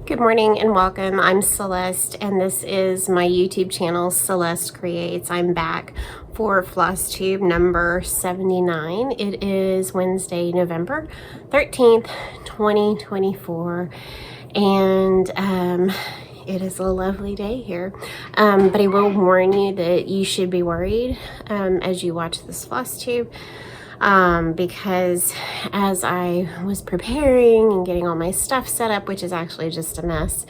Good morning and welcome. I'm Celeste and this is my YouTube channel, Celeste Creates. I'm back for FlossTube number 79. It is Wednesday, November 13th, 2024, and it is a lovely day here. But I will warn you that you should be worried as you watch this FlossTube. Because as I was preparing and getting all my stuff set up, which is actually just a mess,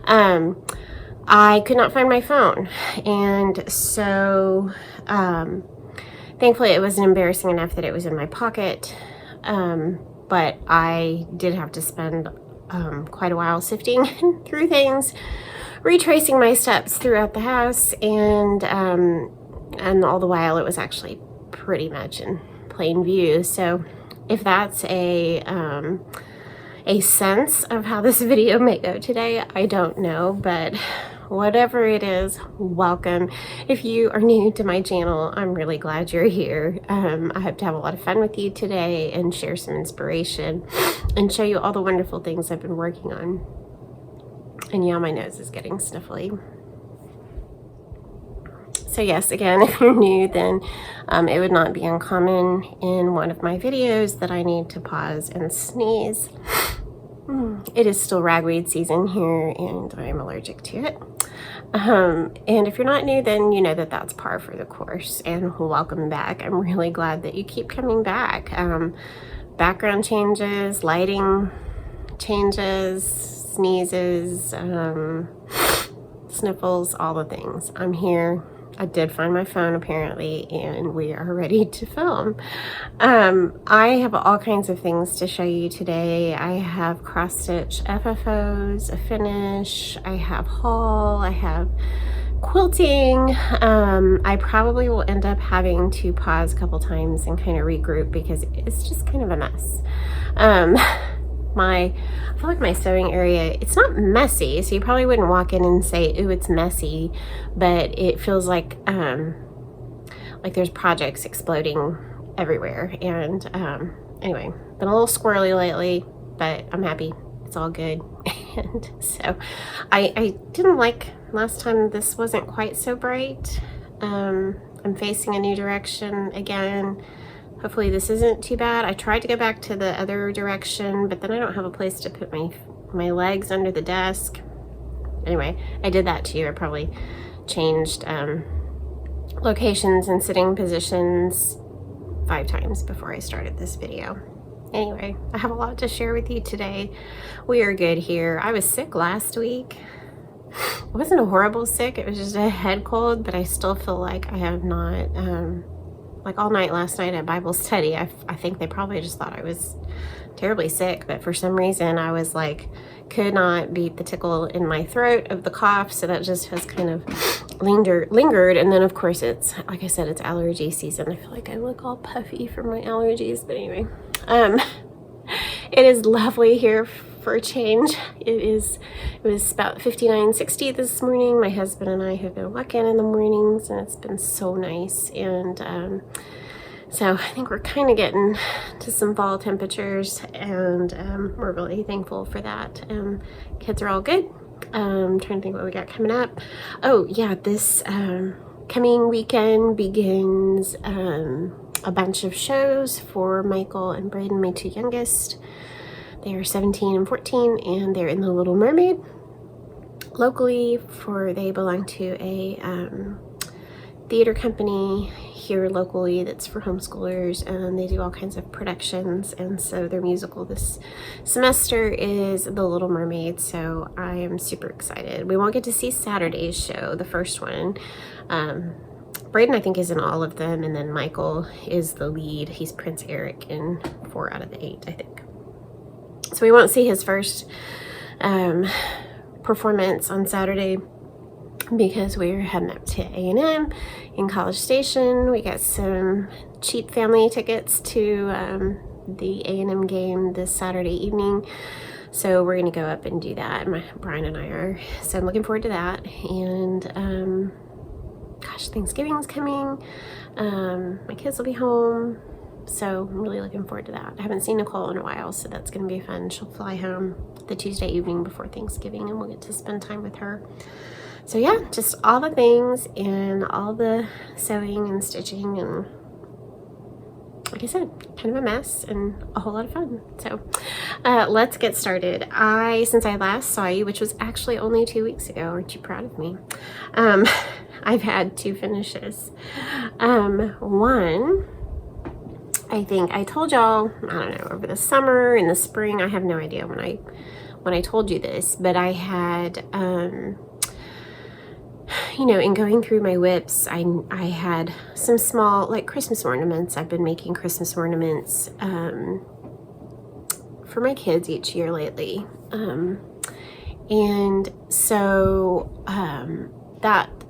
I could not find my phone. And so, thankfully it wasn't embarrassing enough that it was in my pocket. But I did have to spend, quite a while sifting through things, retracing my steps throughout the house, and all the while it was actually pretty much in plain view. So if that's a sense of how this video may go today, I don't know, but whatever it is, welcome. If you are new to my channel, I'm really glad you're here. I hope to have a lot of fun with you today and share some inspiration and show you all the wonderful things I've been working on. And yeah, my nose is getting sniffly. So yes, again, if you're new, then it would not be uncommon in one of my videos that I need to pause and sneeze. It is still ragweed season here and I'm allergic to it. And if you're not new, then you know that that's par for the course, and welcome back. I'm really glad that you keep coming back. Background changes, lighting changes, sneezes, sniffles, all the things. I'm here. I did find my phone apparently, and we are ready to film. I have all kinds of things to show you today. I have cross-stitch FFOs, a finish, I have haul, I have quilting. I probably will end up having to pause a couple times and kind of regroup because it's just kind of a mess. I feel like my sewing area, it's not messy, so you probably wouldn't walk in and say, ooh, it's messy, but it feels like there's projects exploding everywhere. And anyway, been a little squirrely lately, but I'm happy. It's all good. And so I didn't like last time this wasn't quite so bright. I'm facing a new direction again. Hopefully this isn't too bad. I tried to go back to the other direction, but then I don't have a place to put my legs under the desk. Anyway, I did that too. I probably changed locations and sitting positions 5 times before I started this video. Anyway, I have a lot to share with you today. We are good here. I was sick last week. It wasn't a horrible sick. It was just a head cold, but I still feel like I have not... like all night last night at Bible study, I think they probably just thought I was terribly sick, but for some reason I was like, could not beat the tickle in my throat of the cough, so that just has kind of lingered. And then of course it's, like I said, it's allergy season. I feel like I look all puffy from my allergies, but anyway, it is lovely here for a change. It was about 59, 60 this morning. My husband and I have been walking in the mornings, and it's been so nice. And so I think we're kind of getting to some fall temperatures, and we're really thankful for that. Kids are all good. I'm trying to think what we got coming up. Oh yeah, this coming weekend begins a bunch of shows for Michael and Braden, my 2 youngest. They are 17 and 14, and they're in the Little Mermaid locally. They belong to a theater company here locally that's for homeschoolers, and they do all kinds of productions. And so their musical this semester is The Little Mermaid, so I am super excited. We won't get to see Saturday's show, the first one. Braden, I think, is in all of them, and then Michael is the lead. He's Prince Eric in 4 out of the 8, I think. So we won't see his first performance on Saturday because we're heading up to A&M in College Station. We got some cheap family tickets to the A&M game this Saturday evening. So we're going to go up and do that. Brian and I are. So I'm looking forward to that. And gosh, Thanksgiving's coming. My kids will be home. So I'm really looking forward to that. I haven't seen Nicole in a while, so that's going to be fun. She'll fly home the Tuesday evening before Thanksgiving, and we'll get to spend time with her. So yeah, just all the things and all the sewing and stitching, and like I said, kind of a mess and a whole lot of fun. So let's get started. Since I last saw you, which was actually only 2 weeks ago, aren't you proud of me? I've had 2 finishes. One, I think I told y'all, I don't know, over the summer, in the spring, I have no idea when I told you this, but I had, you know, in going through my whips, I had some small, like, Christmas ornaments. I've been making Christmas ornaments for my kids each year lately. And so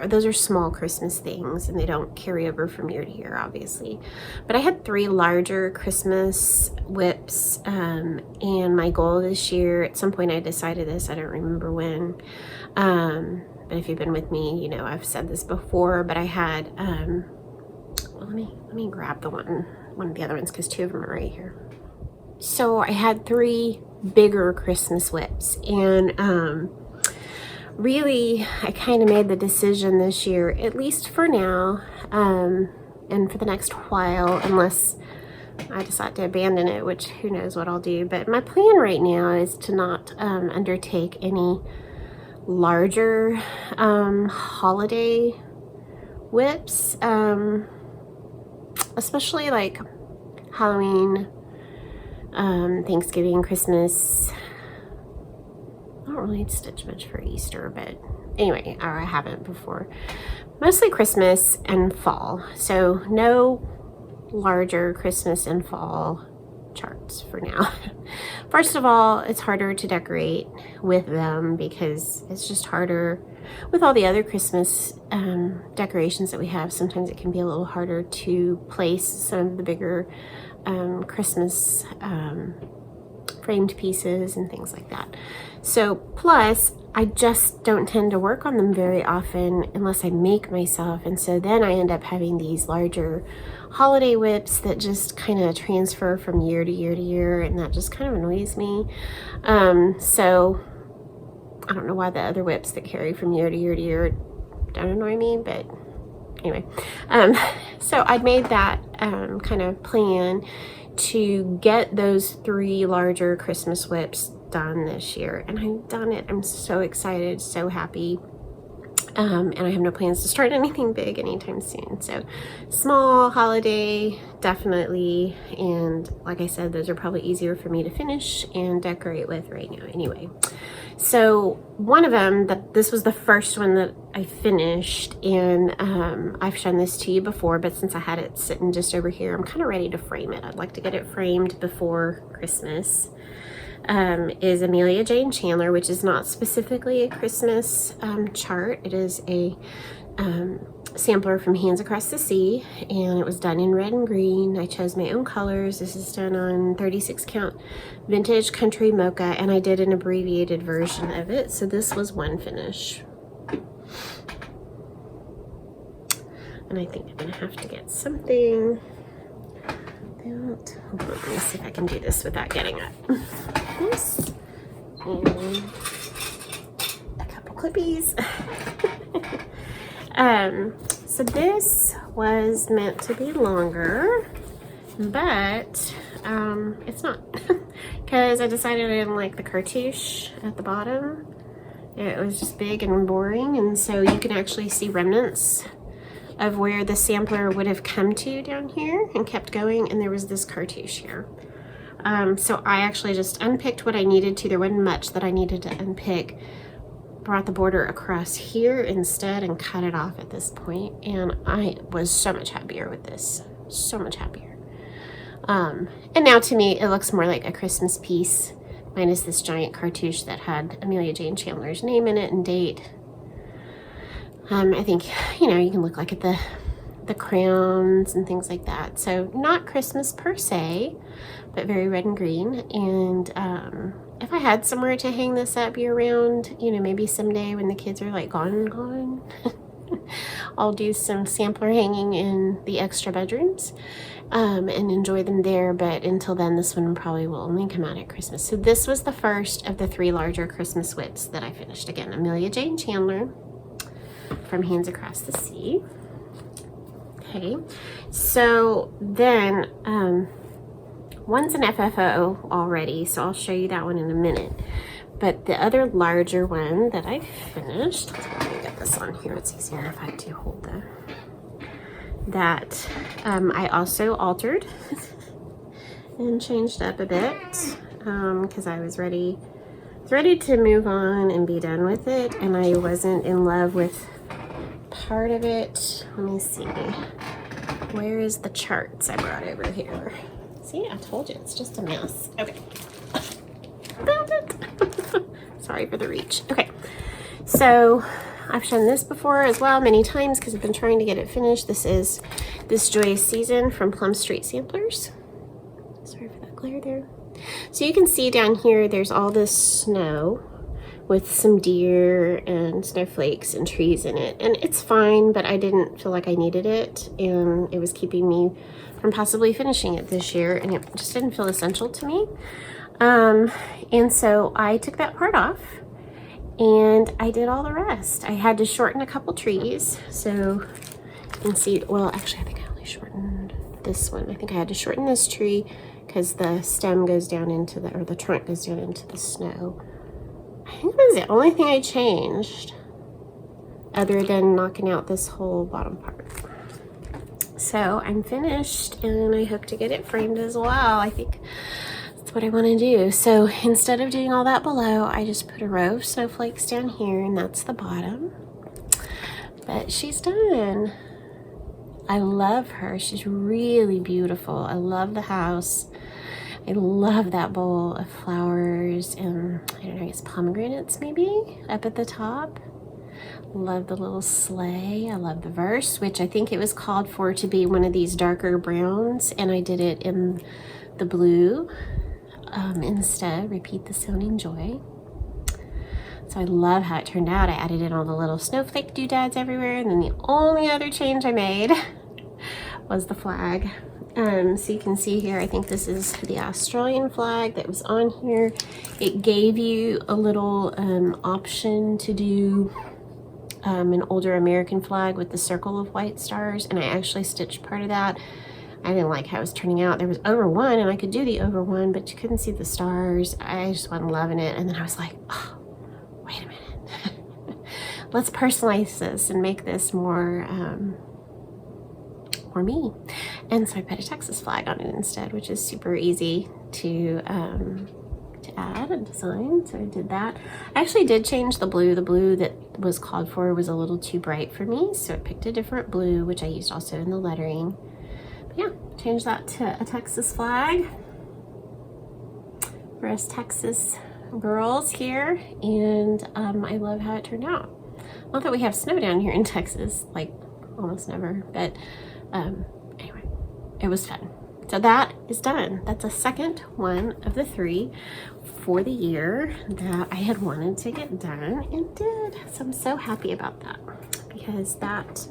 those are small Christmas things, and they don't carry over from year to year, obviously. But I had 3 larger Christmas whips, and my goal this year, at some point I decided this, I don't remember when, but if you've been with me, you know I've said this before, but I had, well, let me grab one of the other ones, because 2 of them are right here. So I had 3 bigger Christmas whips, and really, I kind of made the decision this year, at least for now, and for the next while, unless I decide to abandon it, which who knows what I'll do. But my plan right now is to not undertake any larger holiday whips, especially like Halloween, Thanksgiving, Christmas. I don't really stitch much for Easter, but anyway, or I haven't before. Mostly Christmas and fall. So no larger Christmas and fall charts for now. First of all, it's harder to decorate with them because it's just harder with all the other Christmas decorations that we have. Sometimes it can be a little harder to place some of the bigger Christmas framed pieces and things like that. So plus, I just don't tend to work on them very often unless I make myself, and so then I end up having these larger holiday whips that just kind of transfer from year to year to year, and that just kind of annoys me. So I don't know why the other whips that carry from year to year to year don't annoy me, but anyway. So I made that kind of plan to get those 3 larger Christmas whips done this year, and I've done it. I'm so excited, so happy. And I have no plans to start anything big anytime soon. So small holiday, definitely. And like I said, those are probably easier for me to finish and decorate with right now anyway. So one of them, this was the first one that I finished, and I've shown this to you before, but since I had it sitting just over here, I'm kind of ready to frame it. I'd like to get it framed before Christmas. Is Amelia Jane Chandler, which is not specifically a Christmas chart. It is a sampler from Hands Across the Sea, and it was done in red and green. I chose my own colors. This is done on 36 count vintage country mocha, and I did an abbreviated version of it. So this was one finish. And I think I'm gonna have to get something. Hold on, let me see if I can do this without getting up. This and a couple clippies. So this was meant to be longer, but it's not, because I decided I didn't like the cartouche at the bottom. It was just big and boring, and so you can actually see remnants of where the sampler would have come to down here and kept going, and there was this cartouche here. So I actually just unpicked what I needed to. There wasn't much that I needed to unpick. Brought the border across here instead and cut it off at this point, and I was so much happier with this. So much happier. And now to me, it looks more like a Christmas piece, minus this giant cartouche that had Amelia Jane Chandler's name in it and date. I think, you know, you can look like at the crowns and things like that. So not Christmas per se, but very red and green. And if I had somewhere to hang this up year round, you know, maybe someday when the kids are like gone, I'll do some sampler hanging in the extra bedrooms and enjoy them there, but until then this one probably will only come out at Christmas. So this was the first of the 3 larger Christmas whips that I finished. Again, Amelia Jane Chandler from Hands Across the Sea. Okay, so then one's an FFO already, so I'll show you that one in a minute. But the other larger one that I finished, let me get this on here, it's easier if I do hold that I also altered and changed up a bit because I was ready to move on and be done with it, and I wasn't in love with part of it. Let me see, where is the charts I brought over here? See, I told you, it's just a mess. Okay. Found it. Sorry for the reach. Okay, so I've shown this before as well many times because I've been trying to get it finished. This is This Joyous Season from Plum Street Samplers. Sorry for that glare there. So you can see down here there's all this snow with some deer and snowflakes and trees in it, and it's fine, but I didn't feel like I needed it, and it was keeping me from possibly finishing it this year, and it just didn't feel essential to me. And so I took that part off and I did all the rest. I had to shorten a couple trees, so you can see, well, actually I think I only shortened this one. I think I had to shorten this tree because the stem goes down into the, or the trunk goes down into the snow. I think that was the only thing I changed other than knocking out this whole bottom part. So I'm finished and I hope to get it framed as well. I think that's what I want to do. So instead of doing all that below, I just put a row of snowflakes down here, and that's the bottom. But she's done. I love her. She's really beautiful. I love the house. I love that bowl of flowers and, I don't know, I guess pomegranates maybe up at the top. Love the little sleigh. I love the verse, which I think it was called for to be one of these darker browns, and I did it in the blue instead. Repeat the sounding joy. So I love how it turned out. I added in all the little snowflake doodads everywhere, and then the only other change I made was the flag. So you can see here, I think this is the Australian flag that was on here. It gave you a little option to do an older American flag with the circle of white stars, and I actually stitched part of that. I didn't like how it was turning out. There was over one, and I could do the over one, but you couldn't see the stars. I just wasn't loving it, and then I was like, oh, wait a minute. Let's personalize this and make this more me. And so I put a Texas flag on it instead, which is super easy to add and design. So I did that. I actually did change the blue. The blue that was called for was a little too bright for me, so I picked a different blue, which I used also in the lettering. But yeah, changed that to a Texas flag for us Texas girls here, and I love how it turned out. Not that we have snow down here in Texas, like almost never, but anyway, it was fun. So that is done. That's a second one of the 3 for the year that I had wanted to get done and did. So I'm so happy about that, because that,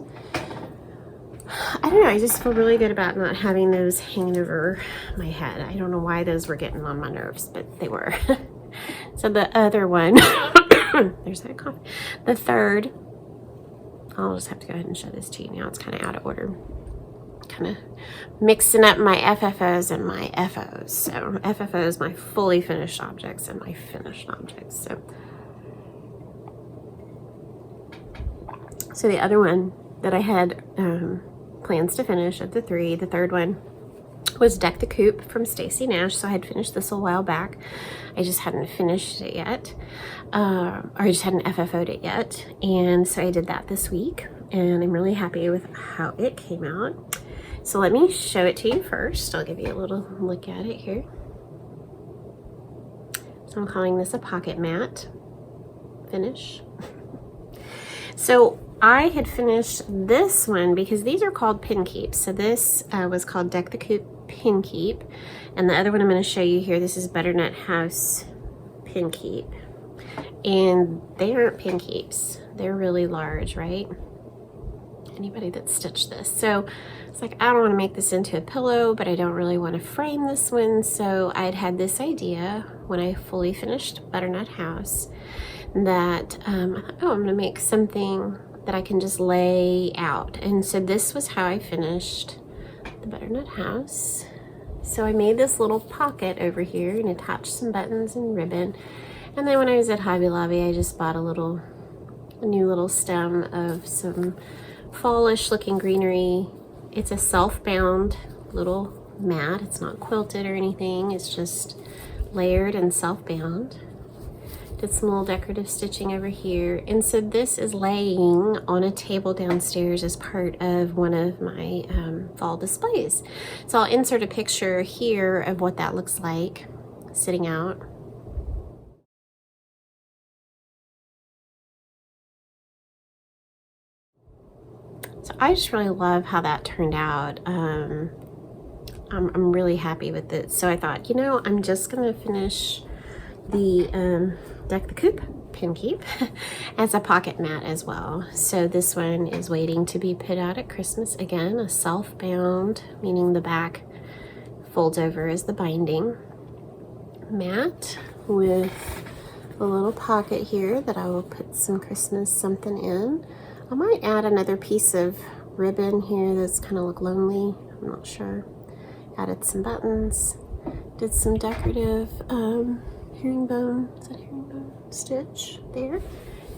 I don't know, I just feel really good about not having those hanging over my head. I don't know why those were getting on my nerves, but they were. So the other one, there's that cough. The third, I'll just have to go ahead and show this to you now. It's kind of out of order. Kind of mixing up my FFOs and my FOs. So FFOs, my fully finished objects, and my finished objects. So the other one that I had plans to finish of the 3, the third one, was Deck the Coop from Stacy Nash. So I had finished this a while back. I just hadn't finished it yet, or I just hadn't FFO'd it yet. And so I did that this week, and I'm really happy with how it came out. So let me show it to you first. I'll give you a little look at it here. So I'm calling this a pocket mat finish. So I had finished this one because these are called pin keeps. So this was called Deck the Coop Pin Keep, and the other one I'm going to show you here, this is Butternut House Pin Keep, and they aren't pin keeps. They're really large, right? anybody that stitched this. So it's like, I don't want to make this into a pillow, but I don't really want to frame this one. So I'd had this idea when I fully finished Butternut House that I thought, oh, I'm going to make something that I can just lay out. And so this was how I finished the Butternut House. So I made this little pocket over here and attached some buttons and ribbon. And then when I was at Hobby Lobby, I just bought a new little stem of some fallish looking greenery. It's a self-bound little mat. It's not quilted or anything. It's just layered and self-bound. Did some little decorative stitching over here. And so this is laying on a table downstairs as part of one of my fall displays. So I'll insert a picture here of what that looks like sitting out. So I just really love how that turned out. I'm really happy with it. So I thought, you know, I'm just gonna finish the Deck the Coop pin keep as a pocket mat as well. So this one is waiting to be put out at Christmas. Again, a self-bound, meaning the back folds over as the binding mat with a little pocket here that I will put some Christmas something in. I might add another piece of ribbon here that's kind of look lonely. I'm not sure. Added some buttons. Did some decorative herringbone, is that herringbone stitch there?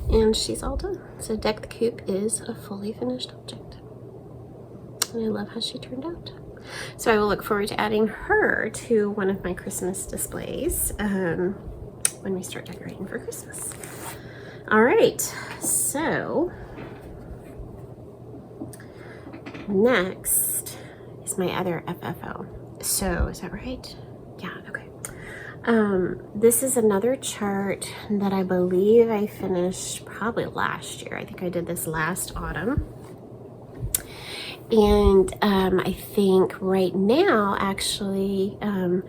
And she's all done. So Deck the Coop is a fully finished object. And I love how she turned out. So I will look forward to adding her to one of my Christmas displays when we start decorating for Christmas. All right, so next is my other FFO. So is that right? Yeah, okay. This is another chart that I believe I finished probably last year. I think I did this last autumn. And I think right now, actually, I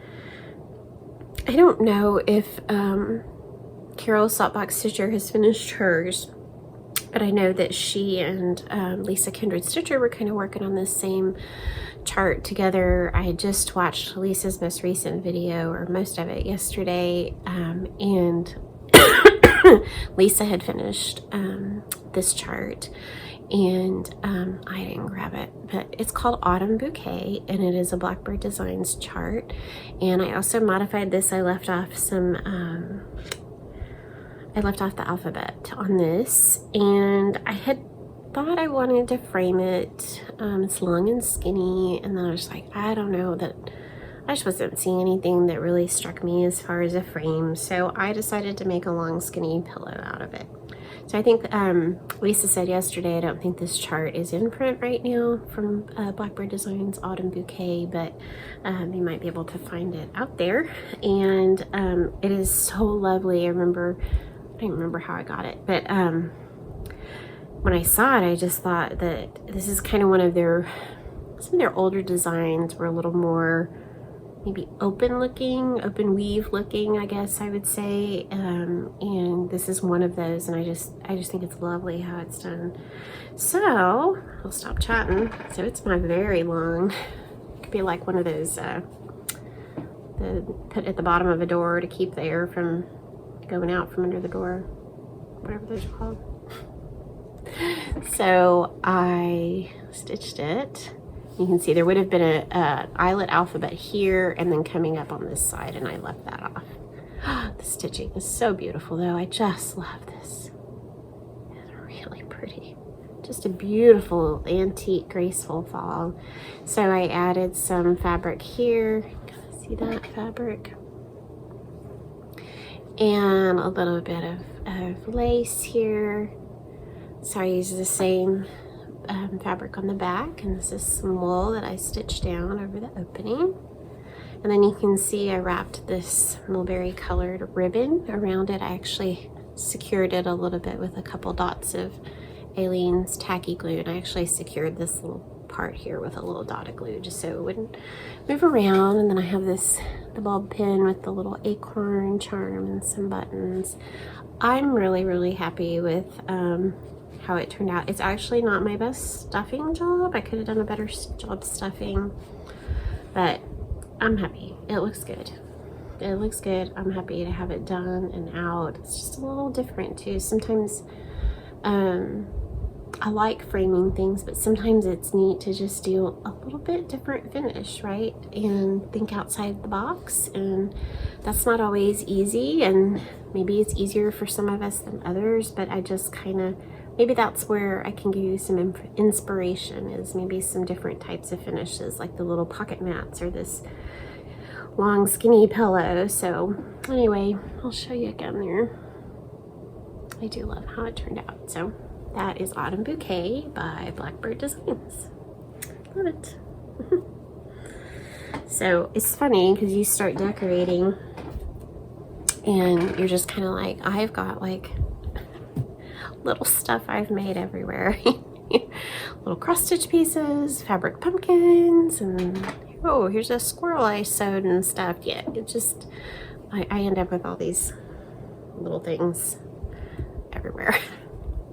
don't know if Carol Saltbox Stitcher has finished hers, but I know that she and Lisa Kindred Stitcher were kind of working on this same chart together. I just watched Lisa's most recent video, or most of it, yesterday, and Lisa had finished this chart, and I didn't grab it, but it's called Autumn Bouquet, and it is a Blackbird Designs chart. And I also modified this. I left off some I left off the alphabet on this, and I had thought I wanted to frame it. It's long and skinny, and then I was like, I don't know, that I just wasn't seeing anything that really struck me as far as a frame, so I decided to make a long skinny pillow out of it. So I think Lisa said yesterday, I don't think this chart is in print right now from Blackbird Designs Autumn Bouquet, but you might be able to find it out there. And it is so lovely. I don't remember how I got it, but when I saw it, I just thought that this is kind of some of their older designs were a little more maybe open weave looking, I guess I would say. And this is one of those, and I just think it's lovely how it's done. So I'll stop chatting. So it's my very long, it could be like one of those put at the bottom of a door to keep the air from going out from under the door, whatever those are called. So I stitched it. You can see there would have been a eyelet alphabet here and then coming up on this side, and I left that off. The stitching is so beautiful though. I just love this. It's really pretty. Just a beautiful antique graceful fall. So I added some fabric here. See that fabric? And a little bit of lace here. So I use the same fabric on the back, and this is some wool that I stitched down over the opening. And then you can see I wrapped this mulberry colored ribbon around it. I actually secured it a little bit with a couple dots of Aleene's tacky glue, and I actually secured this little part here with a little dot of glue just so it wouldn't move around. And then I have the bulb pin with the little acorn charm and some buttons. I'm really happy with how it turned out. It's actually not my best stuffing job. I could have done a better job stuffing, but I'm happy. It looks good. It looks good. I'm happy to have it done and out. It's just a little different too. Sometimes I like framing things, but sometimes it's neat to just do a little bit different finish, right? And think outside the box, and that's not always easy, and maybe it's easier for some of us than others, but I just kind of, maybe that's where I can give you some inspiration, is maybe some different types of finishes, like the little pocket mats or this long skinny pillow. So anyway, I'll show you again there. I do love how it turned out. So that is Autumn Bouquet by Blackbird Designs. Love it. So it's funny because you start decorating and you're just kind of like, I've got like little stuff I've made everywhere. Little cross stitch pieces, fabric pumpkins, and oh, here's a squirrel I sewed and stuff. Yeah, it just, I end up with all these little things everywhere.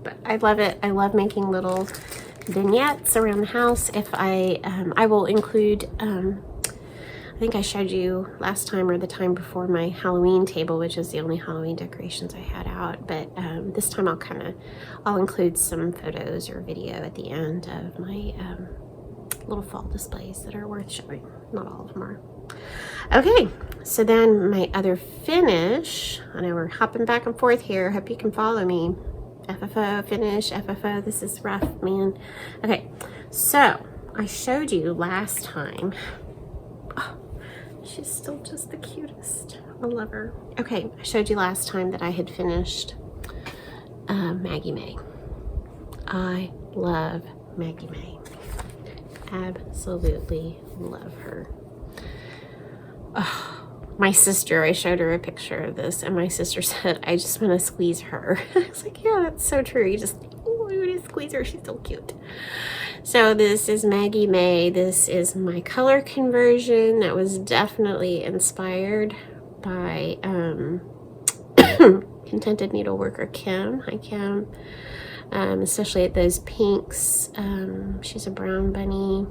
But I love it. I love making little vignettes around the house. If I will include, I think I showed you last time or the time before, my Halloween table, which is the only Halloween decorations I had out. But this time I'll include some photos or video at the end of my little fall displays that are worth showing. Not all of them are. Okay, so then my other finish, I know we're hopping back and forth here. Hope you can follow me. FFO, finish, FFO, this is rough, man. Okay, so I showed you last time. Oh, she's still just the cutest. I love her. Okay, I showed you last time that I had finished Maggie May. I love Maggie May. Absolutely love her. Oh, my sister, I showed her a picture of this, and my sister said, I just want to squeeze her. I was like, yeah, that's so true. You just, oh, I want to squeeze her. She's so cute. So this is Maggie May. This is my color conversion that was definitely inspired by Contented Needleworker Kim. Hi, Kim. Especially at those pinks. She's a brown bunny.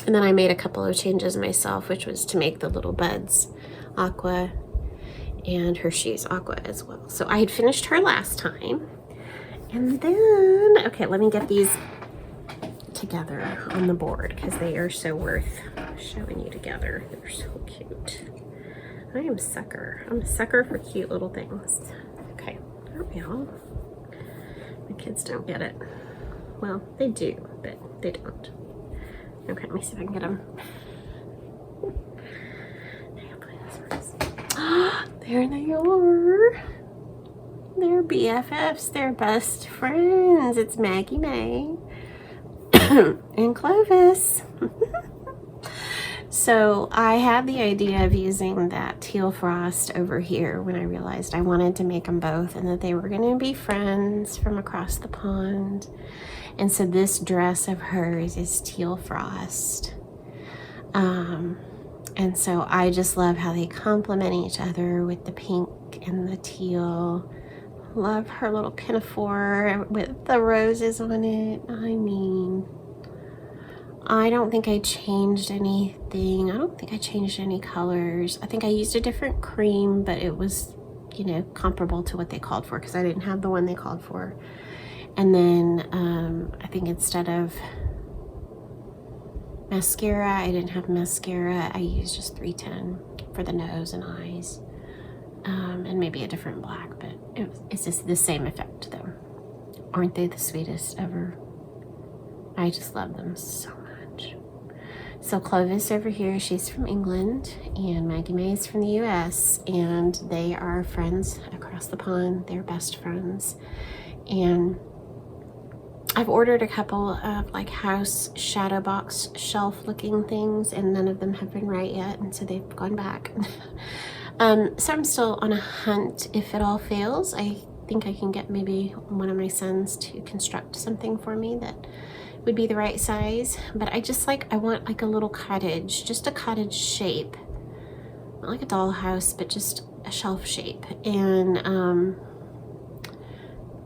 And then I made a couple of changes myself, which was to make the little buds aqua and her shoes aqua as well. So I had finished her last time. And then, okay, let me get these together on the board because they are so worth showing you together. They're so cute. I am a sucker. I'm a sucker for cute little things. Okay, there we go. My kids don't get it. Well, they do, but they don't. Okay, let me see if I can get them. There they are. They're BFFs. They're best friends. It's Maggie May and Clovis. So I had the idea of using that teal frost over here when I realized I wanted to make them both and that they were going to be friends from across the pond. And so this dress of hers is teal frost. And so I just love how they complement each other with the pink and the teal. Love her little pinafore with the roses on it. I mean, I don't think I changed anything. I don't think I changed any colors. I think I used a different cream, but it was, you know, comparable to what they called for because I didn't have the one they called for. And then I think instead of mascara, I didn't have mascara. I used just 310 for the nose and eyes. And maybe a different black, but it's just the same effect though. Aren't they the sweetest ever? I just love them so much. So Clovis over here, she's from England, and Maggie May is from the US, and they are friends across the pond. They're best friends. And I've ordered a couple of like house shadow box shelf looking things, and none of them have been right yet, and so they've gone back. So I'm still on a hunt. If it all fails, I think I can get maybe one of my sons to construct something for me that would be the right size. But I just like, I want like a little cottage, just a cottage shape, not like a dollhouse, but just a shelf shape. And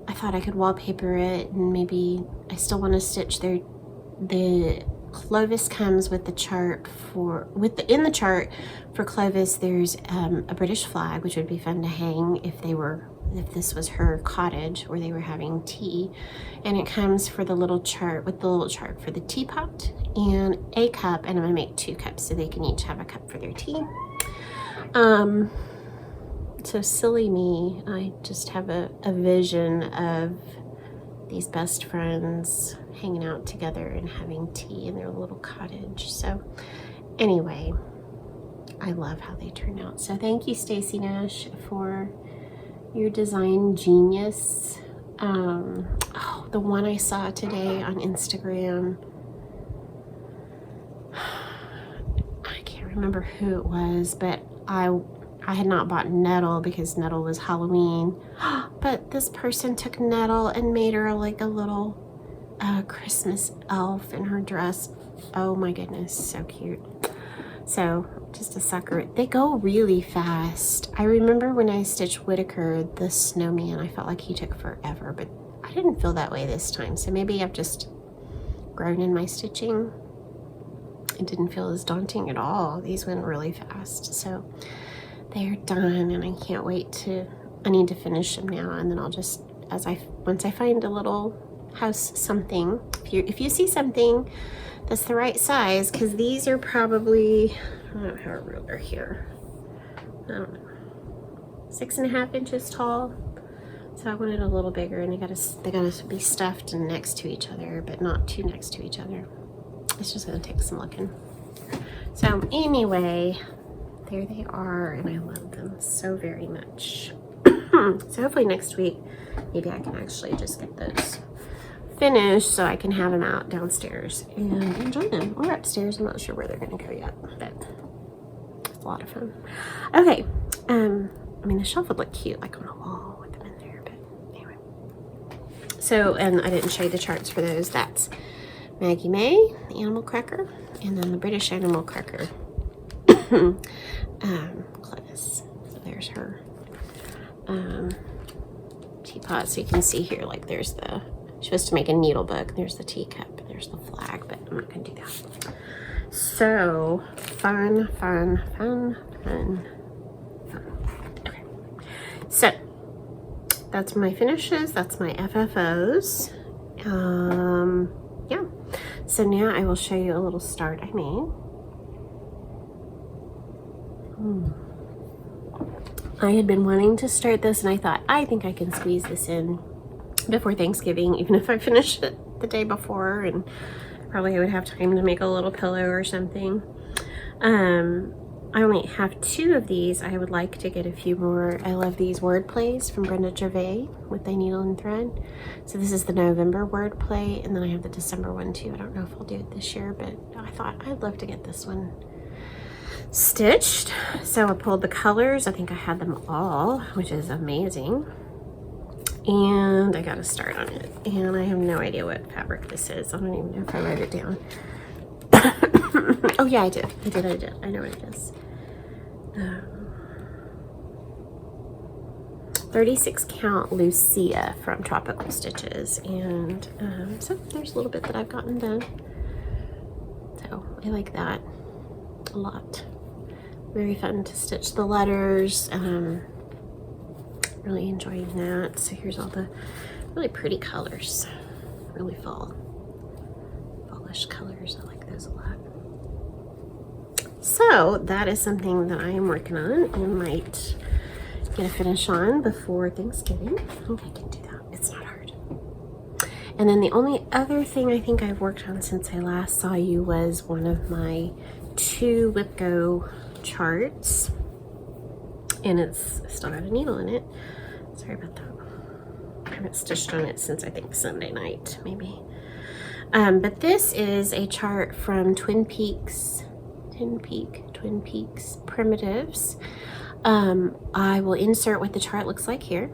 I thought I could wallpaper it, and maybe I still want to stitch the Clovis comes with the chart in the chart for Clovis there's a British flag, which would be fun to hang if this was her cottage where they were having tea. And it comes for the little chart with the little chart for the teapot and a cup, and I'm gonna make 2 cups so they can each have a cup for their tea. So silly me, I just have a vision of these best friends hanging out together and having tea in their little cottage. So anyway, I love how they turn out. So thank you, Stacy Nash, for your design genius. Oh, the one I saw today on Instagram, I can't remember who it was, but I had not bought Nettle because Nettle was Halloween, but this person took Nettle and made her like a little Christmas elf in her dress. Oh my goodness, so cute. So just a sucker. They go really fast. I remember when I stitched Whitaker, the snowman, I felt like he took forever, but I didn't feel that way this time. So maybe I've just grown in my stitching. It didn't feel as daunting at all. These went really fast. So they're done, and I can't wait I need to finish them now, and then I'll just, once I find a little house something, if you see something that's the right size, because these are probably, I don't have a ruler here, I don't know, 6.5 inches tall, so I want it a little bigger, and they gotta be stuffed and next to each other, but not too next to each other. It's just gonna take some looking. So anyway, there they are, and I love them so very much. So hopefully next week, maybe I can actually just get those finished so I can have them out downstairs and enjoy them, or upstairs. I'm not sure where they're gonna go yet, but it's a lot of fun. Okay, I mean, the shelf would look cute like on a wall with them in there, but anyway. So, and I didn't show you the charts for those. That's Maggie May, the animal cracker, and then the British animal cracker. Clovis. So there's her teapot. So you can see here, like there's she's supposed to make a needle book. There's the teacup, there's the flag, but I'm not gonna do that. So fun. Okay, so that's my finishes, that's my FFOs. Yeah, so now I will show you a little start I made. I had been wanting to start this, and I thought, I think I can squeeze this in before Thanksgiving, even if I finish it the day before, and probably I would have time to make a little pillow or something. I only have 2 of these. I would like to get a few more. I love these word plays from Brenda Gervais with the needle and thread. So this is the November word play, and then I have the December one too. I don't know if I'll do it this year, but I thought I'd love to get this one stitched. So I pulled the colors. I think I had them all, which is amazing. And I got to start on it. And I have no idea what fabric this is. I don't even know if I wrote it down. Oh yeah, I did. I know what it is. 36 count Lucia from Tropical Stitches. And so there's a little bit that I've gotten done. So I like that a lot. Very fun to stitch the letters. Really enjoying that. So here's all the really pretty colors. Really fallish colors. I like those a lot. So that is something that I am working on and might get a finish on before Thanksgiving. I think I can do that. It's not hard. And then the only other thing I think I've worked on since I last saw you was one of my 2 Whipco charts. And it's still got a needle in it. Sorry about that. I haven't stitched on it since I think Sunday night, maybe. But this is a chart from Twin Peaks Primitives. I will insert what the chart looks like here.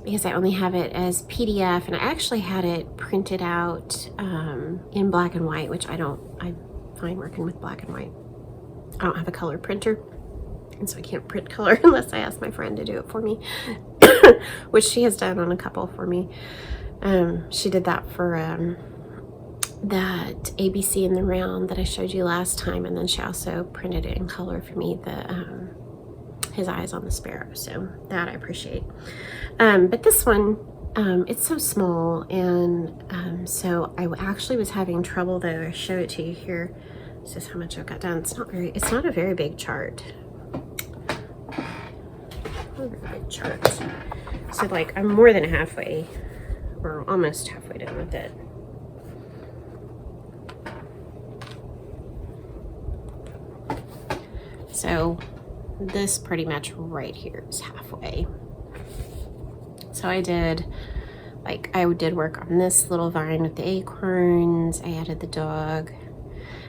Because I only have it as PDF, and I actually had it printed out in black and white, which I'm fine working with black and white. I don't have a color printer, and so I can't print color unless I ask my friend to do it for me, which she has done on a couple for me. She did that for that ABC in the round that I showed you last time, and then she also printed it in color for me, the his eyes on the sparrow, so that I appreciate. But this one, it's so small, and so I actually was having trouble, though. I show it to you here. This is how much I've got done. It's not a very big chart. Not a very big chart. So like I'm more than halfway, or almost halfway done with it. So this pretty much right here is halfway. So I did work on this little vine with the acorns. I added the dog,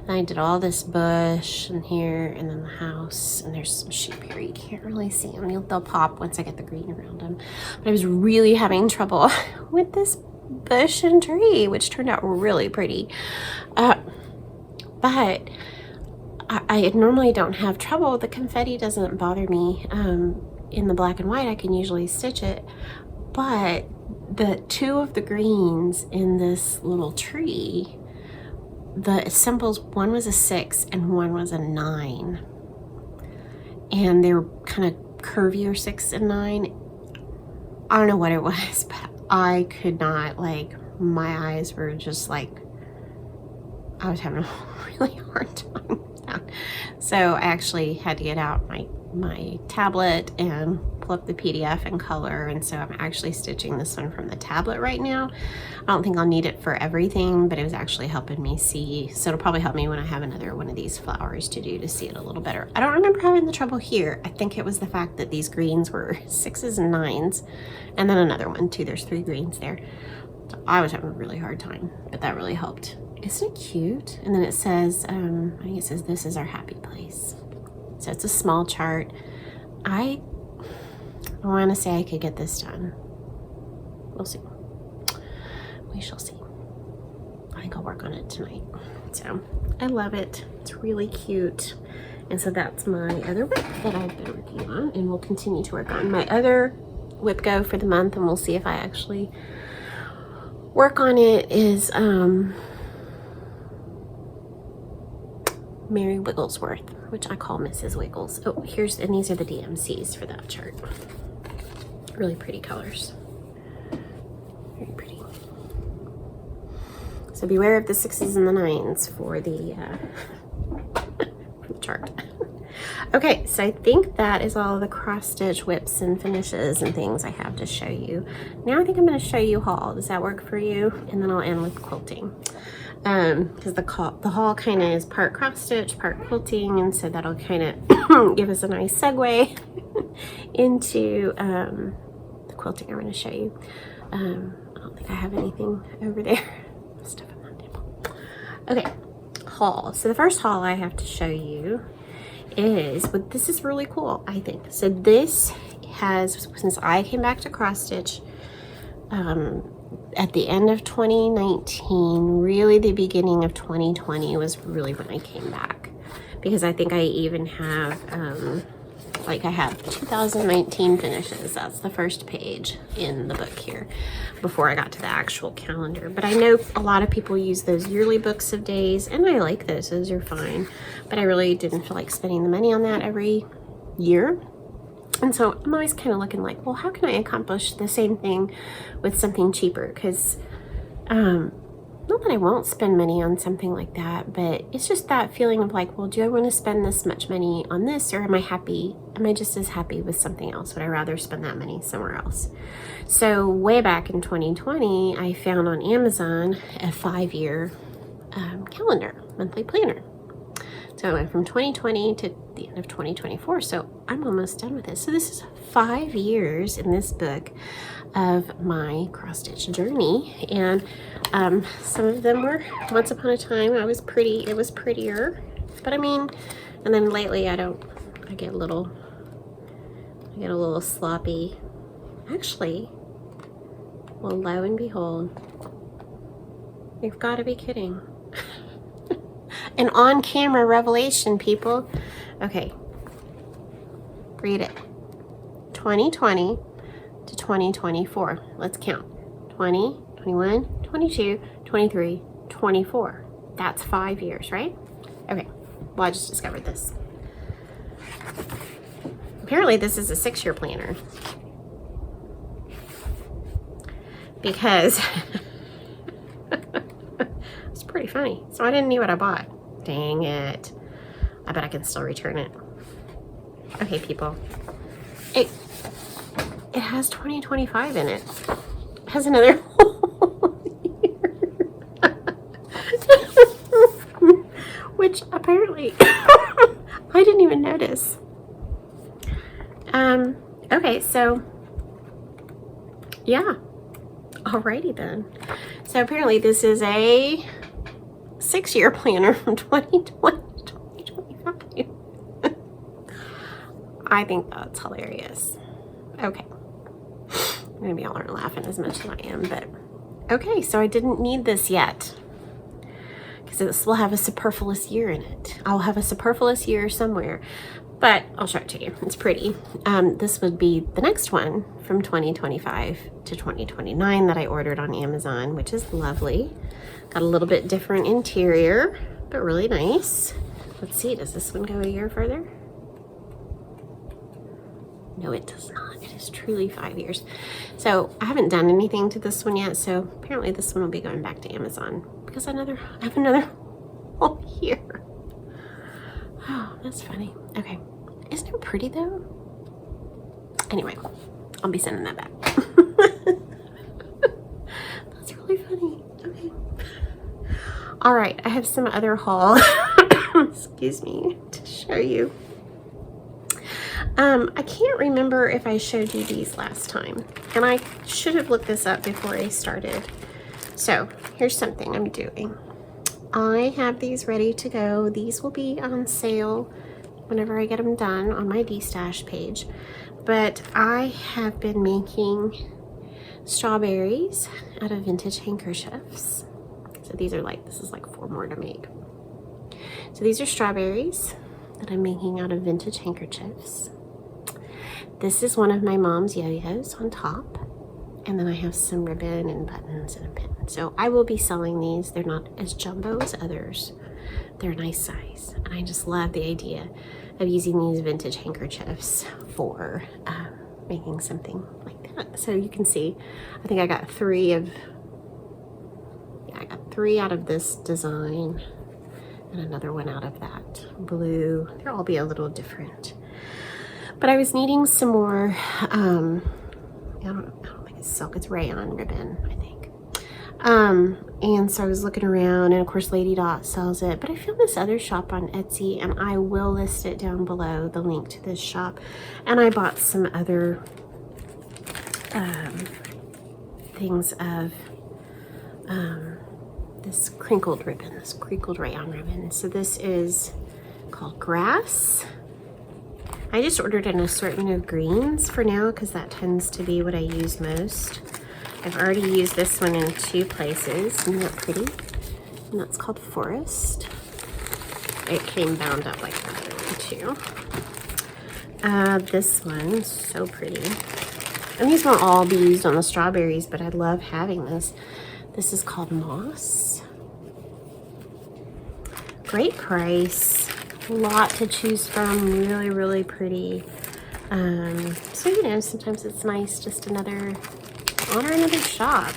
and I did all this bush in here, and then the house, and there's some sheep here. You can't really see them. They'll pop once I get the green around them. But I was really having trouble with this bush and tree, which turned out really pretty. But I normally don't have trouble. The confetti doesn't bother me. In the black and white, I can usually stitch it. But the two of the greens in this little tree, the symbols, one was a 6 and one was a 9. And they were kind of curvier 6 and 9. I don't know what it was, but I could not, like, my eyes were just like, I was having a really hard time. So I actually had to get out my tablet and pull up the PDF in color, and so I'm actually stitching this one from the tablet right now. I don't think I'll need it for everything, but it was actually helping me see, so it'll probably help me when I have another one of these flowers to do to see it a little better. I don't remember having the trouble here. I think it was the fact that these greens were 6s and 9s, and then another one too. There's 3 greens there. So I was having a really hard time, but that really helped. Isn't it cute? And then it says, I think it says, this is our happy place. So it's a small chart. I want to say I could get this done. We'll see. We shall see. I think I'll work on it tonight. So I love it. It's really cute. And so that's my other whip that I've been working on, and we'll continue to work on my other whip go for the month, and we'll see if I actually work on it, is Mary Wigglesworth, which I call Mrs. Wiggles. Oh, and these are the DMCs for that chart. Really pretty colors. Very pretty. So beware of the 6s and the 9s for the chart. Okay, so I think that is all the cross stitch whips and finishes and things I have to show you. Now I think I'm going to show you haul. Does that work for you? And then I'll end with quilting. Because the haul kind of is part cross stitch, part quilting, and so that'll kind of give us a nice segue into the quilting I'm going to show you. I don't think I have anything over there. Stuff on that table. Okay, haul. So the first haul I have to show you is, but this is really cool, I think. So this has, since I came back to cross stitch, at the end of 2019, really the beginning of 2020 was really when I came back, because I think I even have I have 2019 finishes. That's the first page in the book here before I got to the actual calendar. But I know a lot of people use those yearly books of days, and I like those are fine, but I really didn't feel like spending the money on that every year. And so I'm always kind of looking like, well, how can I accomplish the same thing with something cheaper? Because not that I won't spend money on something like that, but it's just that feeling of like, well, do I want to spend this much money on this, or am I happy? Am I just as happy with something else? Would I rather spend that money somewhere else? So way back in 2020, I found on Amazon a 5-year calendar, monthly planner. So I went from 2020 to the end of 2024. So I'm almost done with this. So this is 5 years in this book of my cross stitch journey. And some of them were once upon a time it was prettier. But I mean, and then lately I get a little sloppy. Actually, well, lo and behold, you've got to be kidding. An on-camera revelation, people. Okay. Read it. 2020 to 2024. Let's count. 20, 21, 22, 23, 24. That's 5 years, right? Okay. Well, I just discovered this. Apparently, this is a 6-year planner. Because it's pretty funny. So I didn't know what I bought. Dang it. I bet I can still return it. Okay, people. It has 2025 in it. It has another whole year. Which apparently I didn't even notice. Okay, so yeah. Alrighty then. So apparently this is a 6-year planner from 2020 to 2025. I think that's hilarious. Okay. Maybe y'all aren't laughing as much as I am, but okay, so I didn't need this yet. Because this will have a superfluous year in it. I'll have a superfluous year somewhere. But I'll show it to you. It's pretty. This would be the next one from 2025 to 2029 that I ordered on Amazon, which is lovely. Got a little bit different interior, but really nice. Let's see, does this one go a year further? No, it does not. It is truly 5 years. So I haven't done anything to this one yet, so apparently this one will be going back to Amazon because I have another whole year. Oh, that's funny. Okay. Isn't it pretty though? Anyway, I'll be sending that back. That's really funny. Okay. All right. I have some other haul, excuse me, to show you. I can't remember if I showed you these last time, and I should have looked this up before I started. So here's something I'm doing. I have these ready to go. These will be on sale whenever I get them done on my D-Stash page. But I have been making strawberries out of vintage handkerchiefs. So these are like, this is like 4 more to make. So these are strawberries that I'm making out of vintage handkerchiefs. This is one of my mom's yo-yos on top. And then I have some ribbon and buttons and a pin. So I will be selling these. They're not as jumbo as others. They're a nice size. And I just love the idea of using these vintage handkerchiefs for making something like that. So you can see, I think I got 3 out of this design and another one out of that blue. They'll all be a little different. But I was needing some more, I don't think it's silk, it's rayon ribbon, I think. And so I was looking around, and of course Lady Dot sells it, but I found this other shop on Etsy, and I will list it down below, the link to this shop. And I bought some other things of this crinkled ribbon, this crinkled rayon ribbon. So this is called Grass. I just ordered an assortment of greens for now because that tends to be what I use most. I've already used this one in 2 places. Isn't that pretty? And that's called Forest. It came bound up like that too. This one, so pretty. And these won't all be used on the strawberries, but I love having this. This is called Moss. Great price. A lot to choose from. Really, really pretty. So, you know, sometimes it's nice just honor another shop.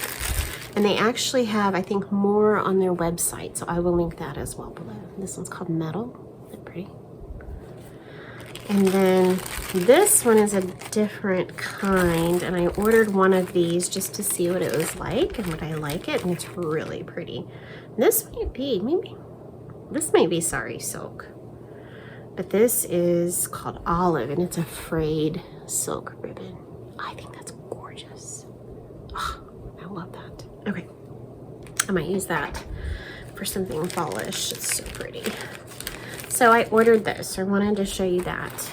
And they actually have, I think, more on their website, so I will link that as well below. This one's called Metal. Isn't it pretty? And then this one is a different kind, and I ordered one of these just to see what it was like and would I like it, and it's really pretty. This might be Sari silk, but this is called Olive, and it's a frayed silk ribbon. I think that's gorgeous. Oh, I love that. Okay, I might use that for something fallish. It's so pretty. So I ordered this. I wanted to show you that.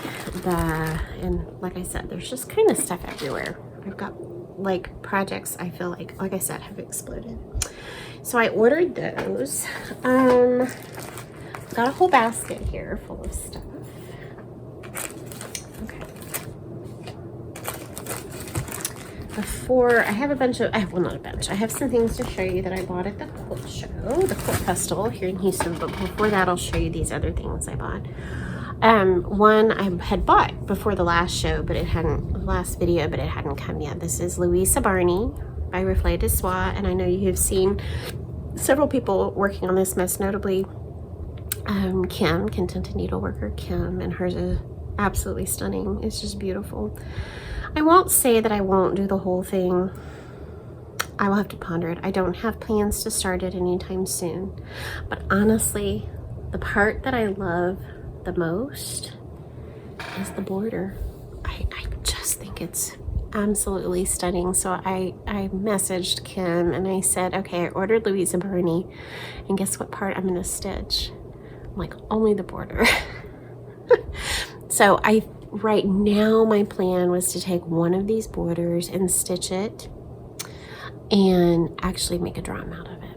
And like I said, there's just kind of stuff everywhere. I've got like projects I feel like I said, have exploded. So I ordered those. got a whole basket here full of stuff. Okay. Before, I have a bunch of, well, not a bunch. I have some things to show you that I bought at the Quilt Show, the Quilt Festival here in Houston. But before that, I'll show you these other things I bought. One I had bought before the last show, but it hadn't, last video, but it hadn't come yet. This is Louisa Barney by Reflet de Soie, and I know you have seen several people working on this, most notably Kim, Contented Needleworker Kim, and hers is absolutely stunning. It's just beautiful. I won't say that I won't do the whole thing. I will have to ponder it. I don't have plans to start it anytime soon, but honestly, the part that I love the most is the border. I just think it's absolutely stunning. So I messaged Kim and I said, okay, I ordered Louisa Barney, and guess what part I'm gonna stitch? I'm like, only the border. So right now my plan was to take one of these borders and stitch it and actually make a drum out of it.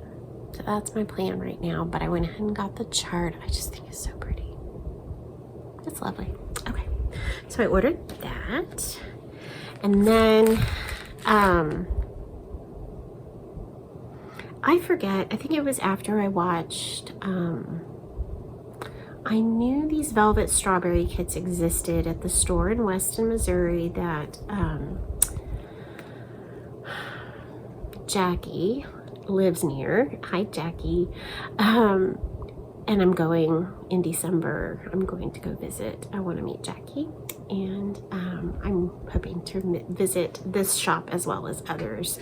So that's my plan right now, but I went ahead and got the chart. I just think it's so pretty. It's lovely. Okay, so I ordered that, and then I forget, I think it was after I watched, I knew these velvet strawberry kits existed at the store in Weston, Missouri that Jackie lives near. Hi, Jackie. And I'm going in December. I'm going to go visit. I want to meet Jackie, and I'm hoping to visit this shop as well as others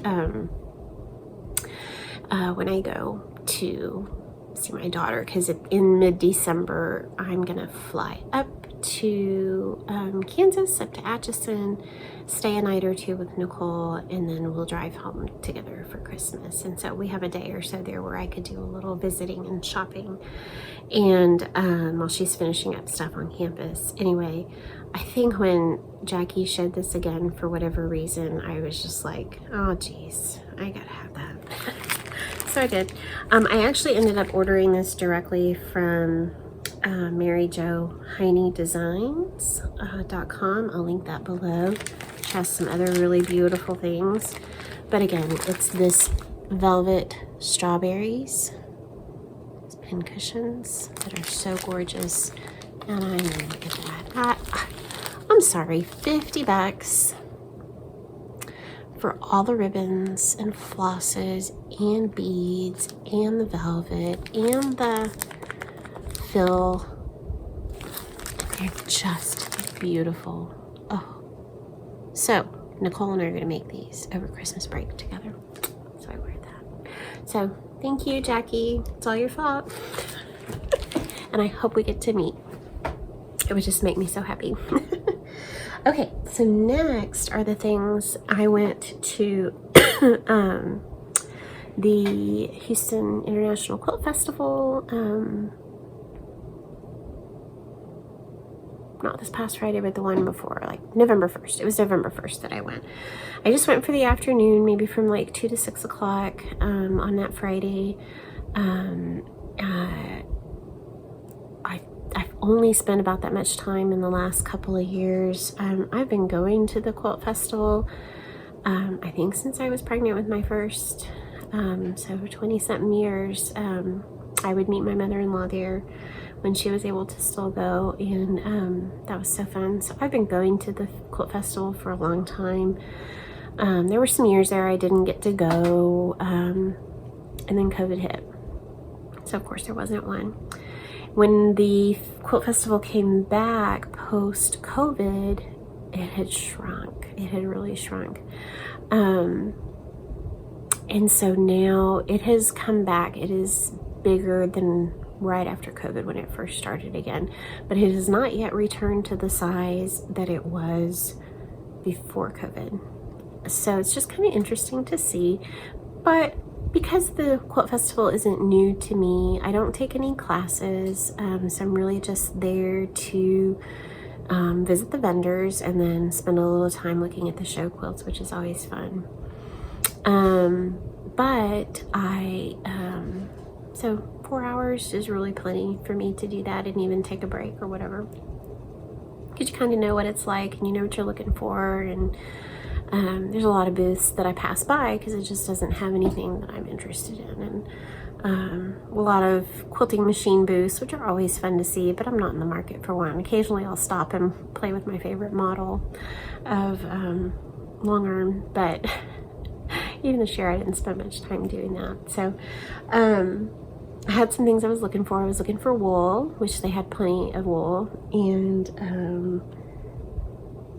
when I go to see my daughter, because in mid-December I'm gonna fly up to Kansas, up to Atchison, stay a night or two with Nicole, and then we'll drive home together for Christmas. And so we have a day or so there where I could do a little visiting and shopping, and while she's finishing up stuff on campus. Anyway, I think when Jackie showed this again, for whatever reason, I was just like, oh geez, I gotta have that. So I did. I actually ended up ordering this directly from Jo Hiney Designs .com. I'll link that below. She has some other really beautiful things. But again, it's this velvet strawberries, these pin cushions that are so gorgeous. And I mean, look at that. I'm sorry, 50 bucks for all the ribbons and flosses and beads and the velvet and the fill. They're just beautiful. Oh, so Nicole and I are going to make these over Christmas break together. So I ordered that. So thank you, Jackie. It's all your fault. And I hope we get to meet. It would just make me so happy. Okay, so next are the things I went to the Houston International Quilt Festival, not this past Friday, but the one before, like November 1st. It was November 1st that I went. I just went for the afternoon, maybe from like 2 to 6 o'clock on that Friday. I've only spent about that much time in the last couple of years. I've been going to the Quilt Festival, I think since I was pregnant with my first, so 20-something years. I would meet my mother-in-law there when she was able to still go, and that was so fun. So I've been going to the Quilt Festival for a long time. There were some years there I didn't get to go, and then COVID hit. So of course there wasn't one. When the Quilt Festival came back post-COVID, it had shrunk. It had really shrunk. And so now it has come back. It is bigger than right after COVID when it first started again. But it has not yet returned to the size that it was before COVID. So it's just kind of interesting to see. But because the Quilt Festival isn't new to me, I don't take any classes, so I'm really just there to visit the vendors and then spend a little time looking at the show quilts, which is always fun. But so 4 hours is really plenty for me to do that and even take a break or whatever. Because you kind of know what it's like and you know what you're looking for. And there's a lot of booths that I pass by because it just doesn't have anything that I'm interested in. And a lot of quilting machine booths, which are always fun to see, but I'm not in the market for one. Occasionally I'll stop and play with my favorite model of long arm, but even this year I didn't spend much time doing that. So I had some things I was looking for. I was looking for wool, which they had plenty of wool, and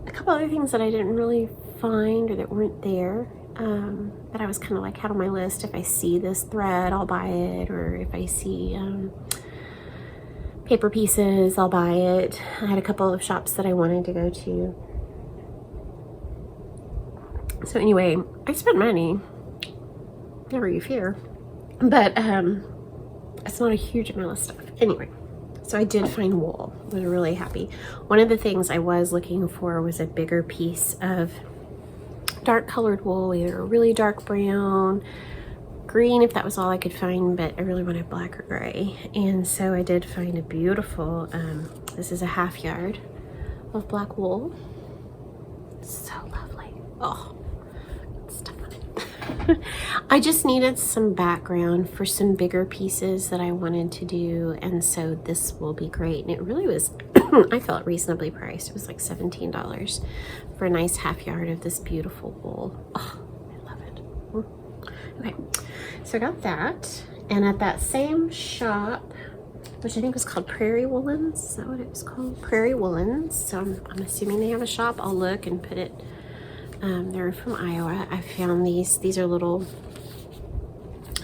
a couple other things that I didn't really find or that weren't there. But I was kind of like, had on my list, if I see this thread, I'll buy it, or if I see paper pieces, I'll buy it. I had a couple of shops that I wanted to go to. So anyway, I spent money, never you fear, but it's not a huge amount of stuff. Anyway, so I did find wool. I was really happy. One of the things I was looking for was a bigger piece of dark colored wool, either a really dark brown, green if that was all I could find, but I really wanted black or gray. And so I did find a beautiful, this is a 1/2 yard of black wool. So lovely. Oh, stuff on it. I just needed some background for some bigger pieces that I wanted to do, and so this will be great. And it really was I felt reasonably priced. It was like $17 for a nice 1/2 yard of this beautiful wool. Oh, I love it. Okay, so I got that. And at that same shop, which I think was called Prairie Woolens, is that what it was called? Prairie Woolens. So I'm assuming they have a shop. I'll look and put it. They're from Iowa. I found these. These are little,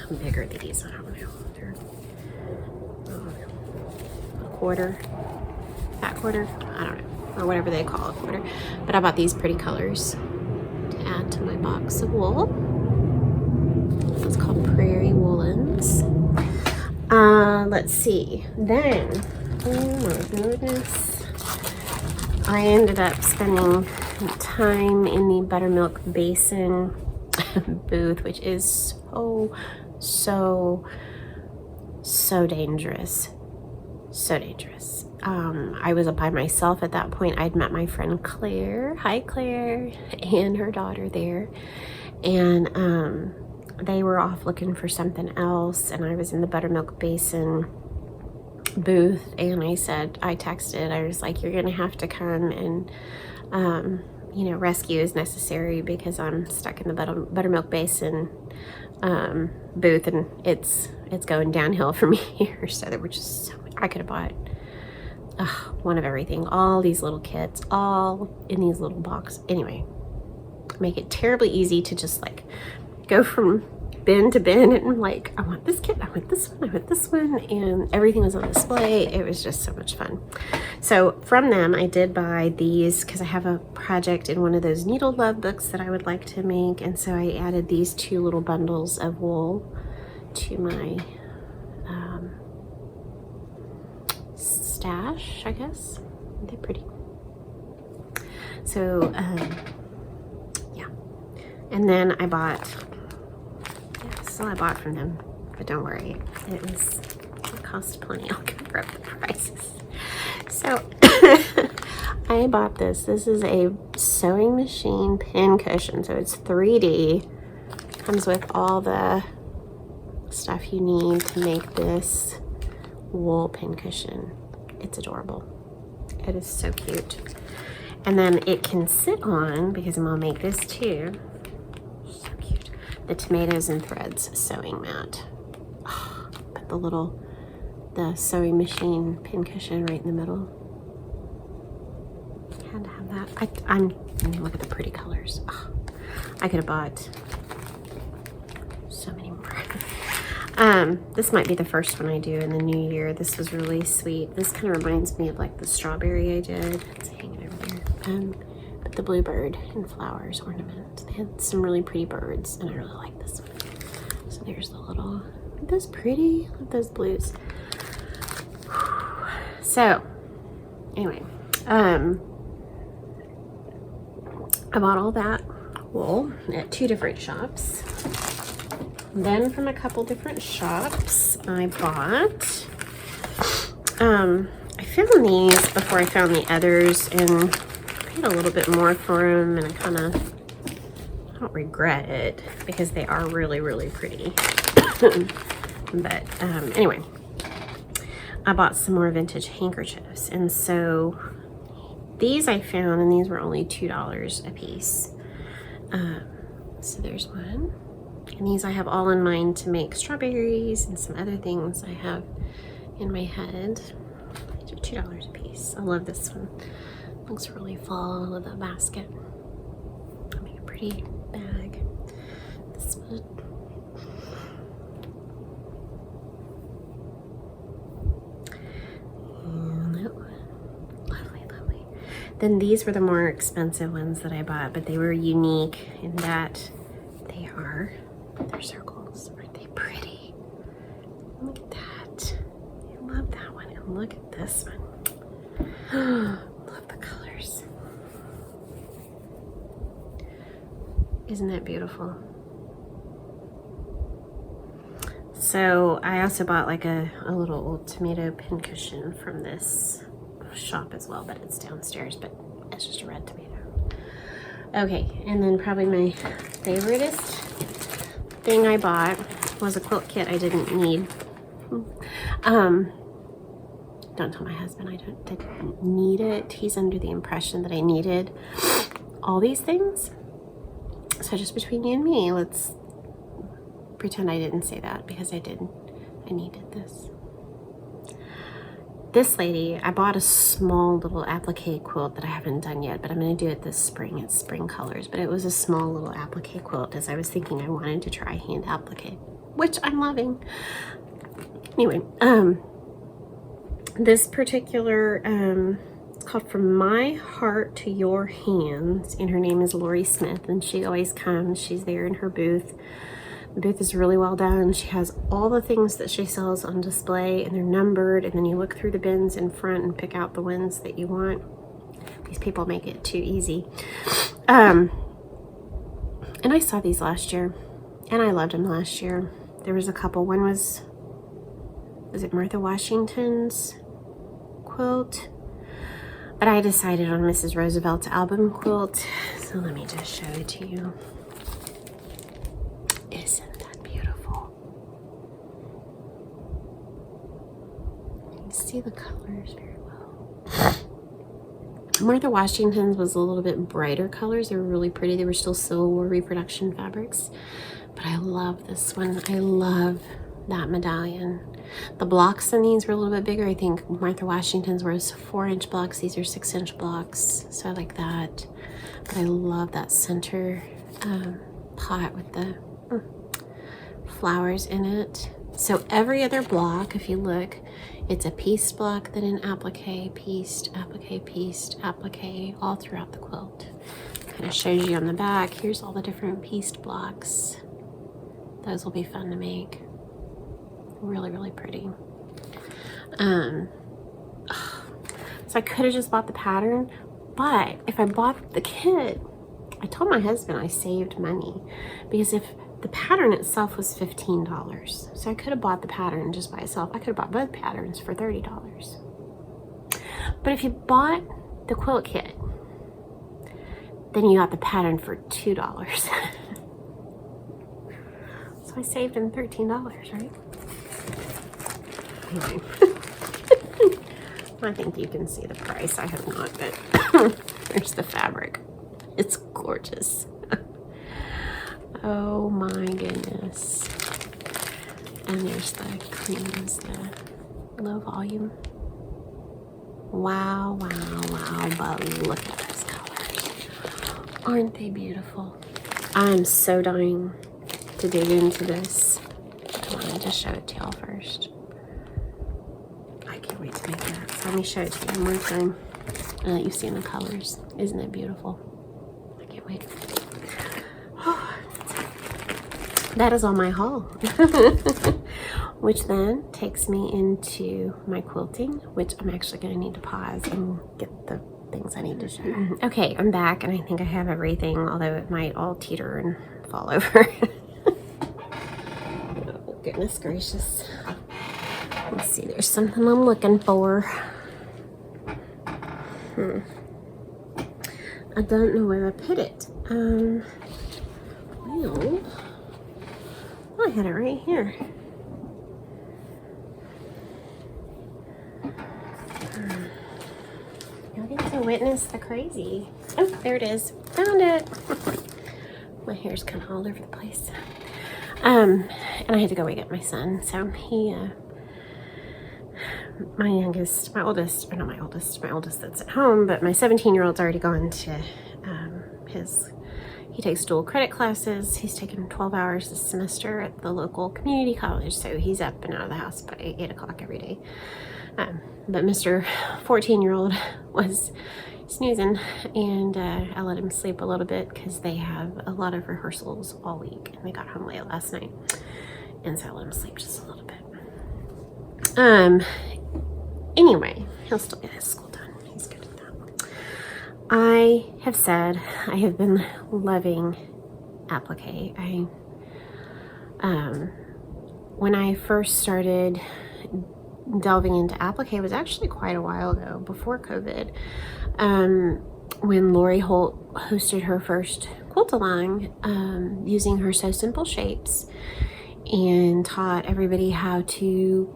how big are these? I don't know. They're a quarter. That quarter, I don't know, or whatever they call a quarter. But I bought these pretty colors to add to my box of wool. It's called Prairie Woolens. Let's see. Then, oh my goodness, I ended up spending time in the buttermilk basin booth, which is so dangerous. So dangerous. I was up by myself at that point. I'd met my friend Claire, hi Claire, and her daughter there, and they were off looking for something else, and I was in the buttermilk basin booth, and I texted, I was like, you're gonna have to come and you know, rescue is necessary because I'm stuck in the buttermilk basin booth, and it's going downhill from here. So there were just so many. I could have bought one of everything, all these little kits, all in these little boxes. Anyway, make it terribly easy to just like go from bin to bin, and I'm like, I want this kit, I want this one, I want this one, and everything was on display. It was just so much fun. So from them, I did buy these because I have a project in one of those needle love books that I would like to make, and so I added these 2 little bundles of wool to my stash, I guess. They're pretty. So yeah, and then I bought, so I bought from them, but don't worry, it cost plenty. I'll cover up the prices. So I bought this. This is a sewing machine pin cushion. So it's 3D. Comes with all the stuff you need to make this wool pin cushion. It's adorable. It is so cute. And then it can sit on, because I'm gonna make this too. So cute. The tomatoes and threads sewing mat. Oh, put the sewing machine pin cushion right in the middle. Had to have that. I mean, look at the pretty colors. Oh, I could have bought so many more. This might be the first one I do in the new year. This was really sweet. This kind of reminds me of like the strawberry I did. It's hanging over there. But the bluebird and flowers ornament. They had some really pretty birds, and I really like this one. So there's the little, aren't those pretty? Look at those blues. So anyway, I bought all that wool at 2 different shops. Then from a couple different shops, I bought, I found these before I found the others, and paid a little bit more for them, and I don't regret it because they are really, really pretty. But anyway, I bought some more vintage handkerchiefs, and so these I found, and these were only $2 a piece. So there's one. And these I have all in mind to make strawberries and some other things I have in my head. These are $2 a piece. I love this one. Looks really fall. I love that basket. I'll make a pretty bag. This one. And that one. Lovely, lovely. Then these were the more expensive ones that I bought, but they were unique in that they're circles. Aren't they pretty? Look at that. I love that one. And look at this one. Love the colors. Isn't that beautiful? So I also bought like a little old tomato pincushion from this shop as well, but it's downstairs, but it's just a red tomato. Okay, and then probably my favoriteest thing I bought was a quilt kit I didn't need. Don't tell my husband I didn't need it. He's under the impression that I needed all these things. So just between you and me, let's pretend I didn't say that, because I did. I needed this. This lady, I bought a small little applique quilt that I haven't done yet, but I'm going to do it this spring. It's spring colors, but it was a small little applique quilt, as I was thinking I wanted to try hand applique, which I'm loving. Anyway, this particular, it's called From My Heart to Your Hands, and her name is Lori Smith, and she always comes. She's there in her booth. The booth is really well done. She has all the things that she sells on display, and they're numbered, and then you look through the bins in front and pick out the ones that you want. These people make it too easy. And I saw these last year, and I loved them last year. There was a couple. One was it Martha Washington's quilt? But I decided on Mrs. Roosevelt's album quilt, so let me just show it to you. Isn't that beautiful? You can see the colors very well. Martha Washington's was a little bit brighter colors. They were really pretty. They were still silver reproduction fabrics. But I love this one. I love that medallion. The blocks in these were a little bit bigger. I think Martha Washington's were 4-inch blocks. These are 6-inch blocks. So I like that. But I love that center pot with the flowers in it. So every other block, if you look, it's a pieced block, then an applique, pieced, applique, pieced, applique, all throughout the quilt. Kind of shows you on the back. Here's all the different pieced blocks. Those will be fun to make. Really, really pretty. So I could have just bought the pattern, but if I bought the kit, I told my husband I saved money, because if the pattern itself was $15, so I could have bought the pattern just by itself. I could have bought both patterns for $30. But if you bought the quilt kit, then you got the pattern for $2. So I saved him $13, right? Anyway. I think you can see the price. I have not, but there's the fabric. It's gorgeous. Oh my goodness. And there's the creams, the low volume. Wow, wow, wow, but look at those colors. Aren't they beautiful? I'm so dying to dig into this. I want to just show it to y'all first. I can't wait to make that. So let me show it to you one more time and let you see the colors. Isn't it beautiful? I can't wait. That is all my haul. Which then takes me into my quilting, which I'm actually going to need to pause and get the things I need to show. Okay, I'm back, and I think I have everything, although it might all teeter and fall over. goodness gracious. Let's see, there's something I'm looking for. I don't know where I put it. Well, I had it right here. Y'all get to witness the crazy. Oh, there it is. Found it. My hair's kind of all over the place. And I had to go wake up my son. So he, my oldest that's at home, but my 17-year-old's already gone to he takes dual credit classes. He's taken 12 hours this semester at the local community college, so he's up and out of the house by 8 o'clock every day. But Mr. 14-year-old was snoozing, and I let him sleep a little bit because they have a lot of rehearsals all week, and we got home late last night, and so I let him sleep just a little bit. Anyway, he'll still get his school done. He's good at that. I have said I have been loving applique. When I first started delving into applique, it was actually quite a while ago, before COVID, when Lori Holt hosted her first quilt-along, using her So Simple shapes, and taught everybody how to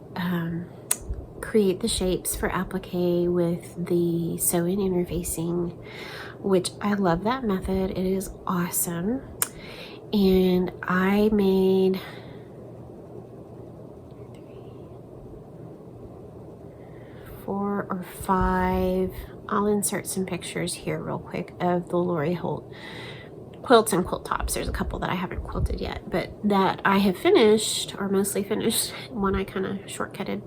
create the shapes for applique with the sew-in interfacing, which I love that method. It is awesome. And I made 4 or 5, I'll insert some pictures here real quick of the Lori Holt quilts and quilt tops. There's a couple that I haven't quilted yet, but that I have finished, or mostly finished. One I kind of shortcutted.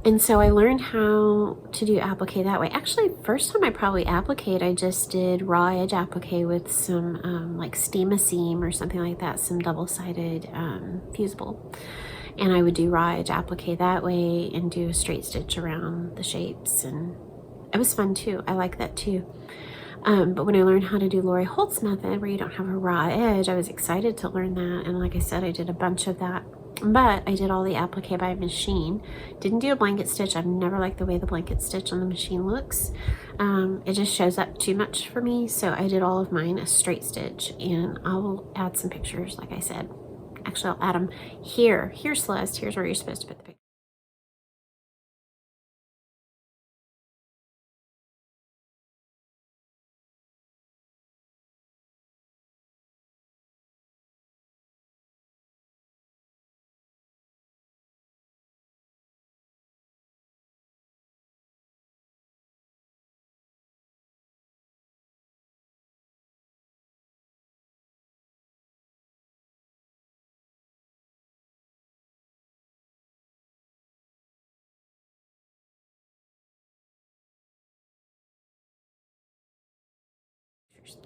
And so I learned how to do applique that way. Actually, first time I probably appliqued, I just did raw edge applique with some like steam a seam or something like that, some double-sided fusible. And I would do raw edge applique that way and do a straight stitch around the shapes, and it was fun too. I like that too. But when I learned how to do Lori Holt's method, where you don't have a raw edge, I was excited to learn that. And like I said, I did a bunch of that. But I did all the applique by machine. Didn't do a blanket stitch. I've never liked the way the blanket stitch on the machine looks. It just shows up too much for me. So I did all of mine a straight stitch, and I will add some pictures, like I said. Actually, I'll add them here. Here's Celeste. Here's where you're supposed to put the picture.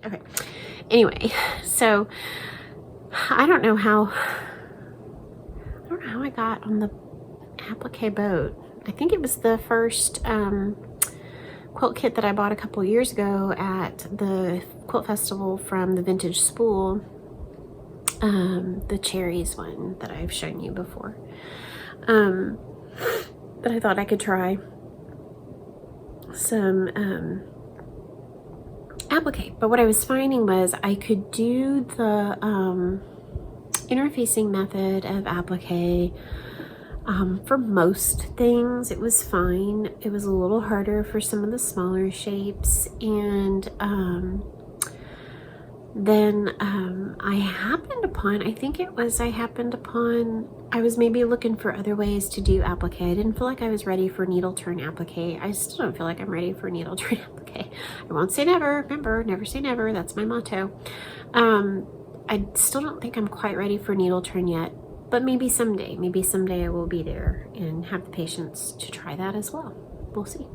Okay. Anyway, so I don't know how I got on the applique boat. I think it was the first quilt kit that I bought a couple years ago at the quilt festival from the Vintage Spool, the cherries one that I've shown you before. But I thought I could try some applique. But what I was finding was I could do the interfacing method of applique for most things. It was fine. It was a little harder for some of the smaller shapes, and then I was maybe looking for other ways to do applique. I didn't feel like I was ready for needle turn applique. I still don't feel like I'm ready for needle turn applique. I won't say never. Remember, never say never. That's my motto. I still don't think I'm quite ready for needle turn yet, but maybe someday I will be there and have the patience to try that as well. We'll see.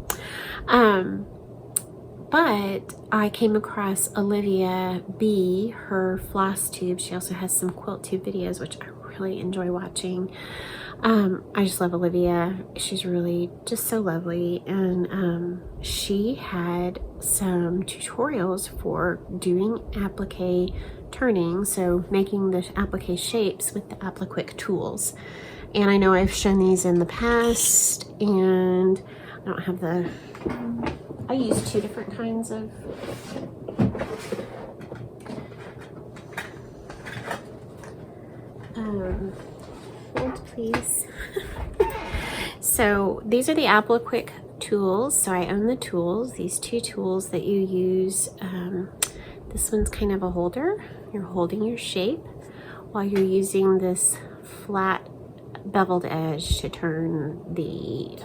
But I came across Olivia B, her FlossTube. She also has some QuiltTube videos, which I really enjoy watching. I just love Olivia. She's really just so lovely. And she had some tutorials for doing applique turning, so making the applique shapes with the applique tools. And I know I've shown these in the past, and I don't have the, I use 2 different kinds of hold please. So these are the applique tools. So I own the tools, these 2 tools that you use. This one's kind of a holder. You're holding your shape while you're using this flat beveled edge to turn the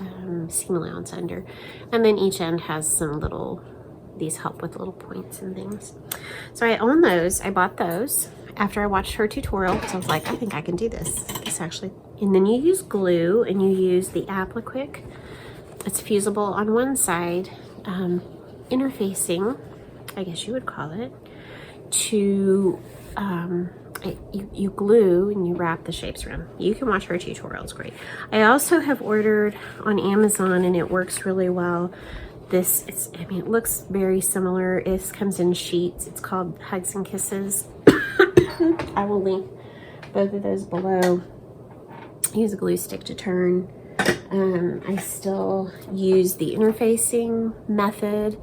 seam allowance under. And then each end has some little, these help with little points and things. So I own those. I bought those after I watched her tutorial, because I was like, I think I can do this. It's actually, and then you use glue and you use the applique. It's fusible on one side, interfacing, I guess you would call it, to you glue and you wrap the shapes around. You can watch her tutorial, it's great. I also have ordered on Amazon, and it works really well. This, I mean, it looks very similar. It comes in sheets. It's called Hugs and Kisses. I will link both of those below. Use a glue stick to turn. I still use the interfacing method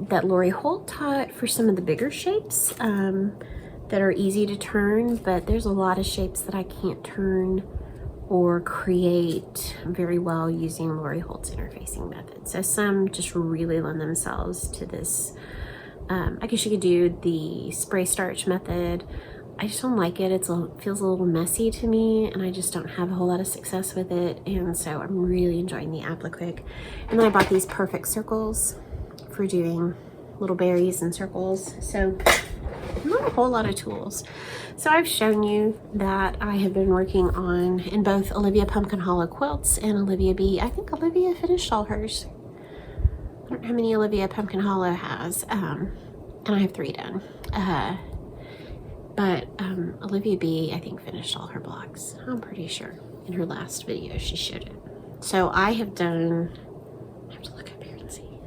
that Lori Holt taught for some of the bigger shapes that are easy to turn, but there's a lot of shapes that I can't turn or create very well using Lori Holt's interfacing method. So some just really lend themselves to this. I guess you could do the spray starch method. I just don't like it. It feels a little messy to me, and I just don't have a whole lot of success with it. And so I'm really enjoying the applique. And then I bought these perfect circles for doing little berries and circles. So not a whole lot of tools. So I've shown you that I have been working on in both Olivia Pumpkin Hollow quilts and Olivia B. I think Olivia finished all hers. I don't know how many Olivia Pumpkin Hollow has, and I have 3 done. But Olivia B, I think, finished all her blocks. I'm pretty sure. In her last video, she showed it. So I have done, I have to look up here and see.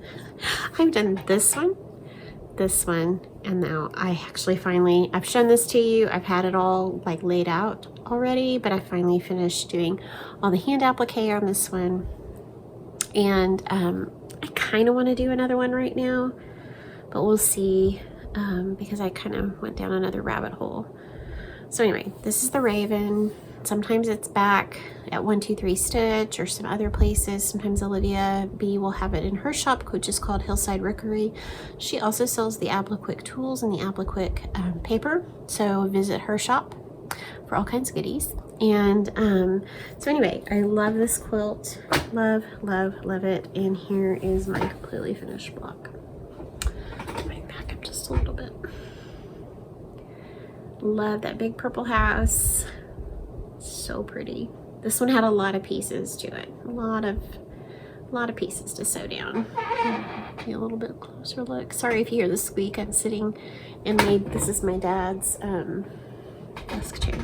I've done this one, and now I actually finally, I've shown this to you. I've had it all like laid out already, but I finally finished doing all the hand applique on this one. And I kind of want to do another one right now, but we'll see. Because I kind of went down another rabbit hole. So anyway, this is the Raven. Sometimes it's back at 1 2 3 Stitch or some other places. Sometimes Olivia B will have it in her shop, which is called Hillside Rookery. She also sells the applique tools and the applique paper, so visit her shop for all kinds of goodies. And so anyway, I love this quilt. Love, love, love it. And here is my completely finished block. Just a little bit. Love that big purple house. So pretty. This one had a lot of pieces to it. A lot of pieces to sew down. Be a little bit closer look. Sorry if you hear the squeak. I'm sitting in this is my dad's desk chair.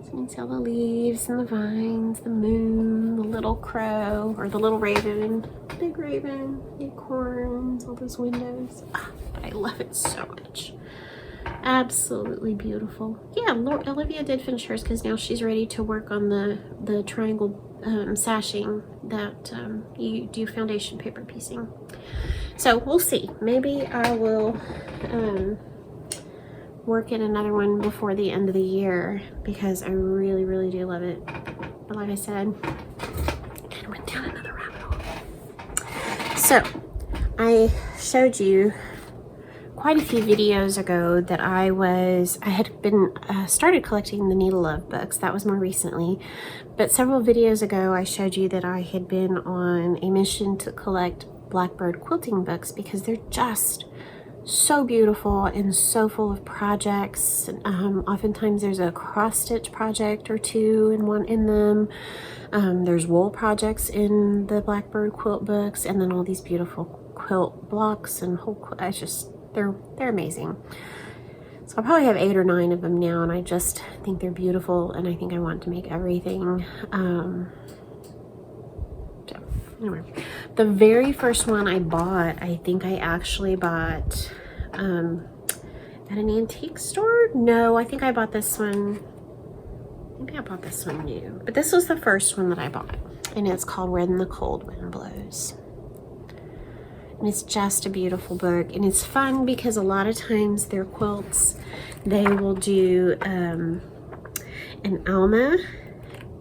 So you can see all the leaves and the vines, the moon, the little crow, or the little raven, big raven, acorns, all those windows. But I love it so much. Absolutely beautiful. Yeah, Olivia did finish hers because now she's ready to work on the triangle sashing that you do foundation paper piecing. So we'll see. Maybe I will work in another one before the end of the year because I really, really do love it. But like I said, I kind of went down another rabbit hole. So I showed you quite a few videos ago that I had been started collecting the Needle Love books. That was more recently, but several videos ago I showed you that I had been on a mission to collect Blackbird quilting books because they're just so beautiful and so full of projects. Oftentimes there's a cross stitch project or two in them. There's wool projects in the Blackbird quilt books, and then all these beautiful quilt blocks and whole quilt. It's just they're amazing. So I probably have 8 or 9 of them now, and I just think they're beautiful, and I think I want to make everything. So anyway, the very first one I bought, I think I actually bought at an antique store. No, I think I bought this one. Maybe I bought this one new, but this was the first one that I bought, and it's called When the Cold Wind Blows. And it's just a beautiful book, and it's fun because a lot of times their quilts, they will do an Alma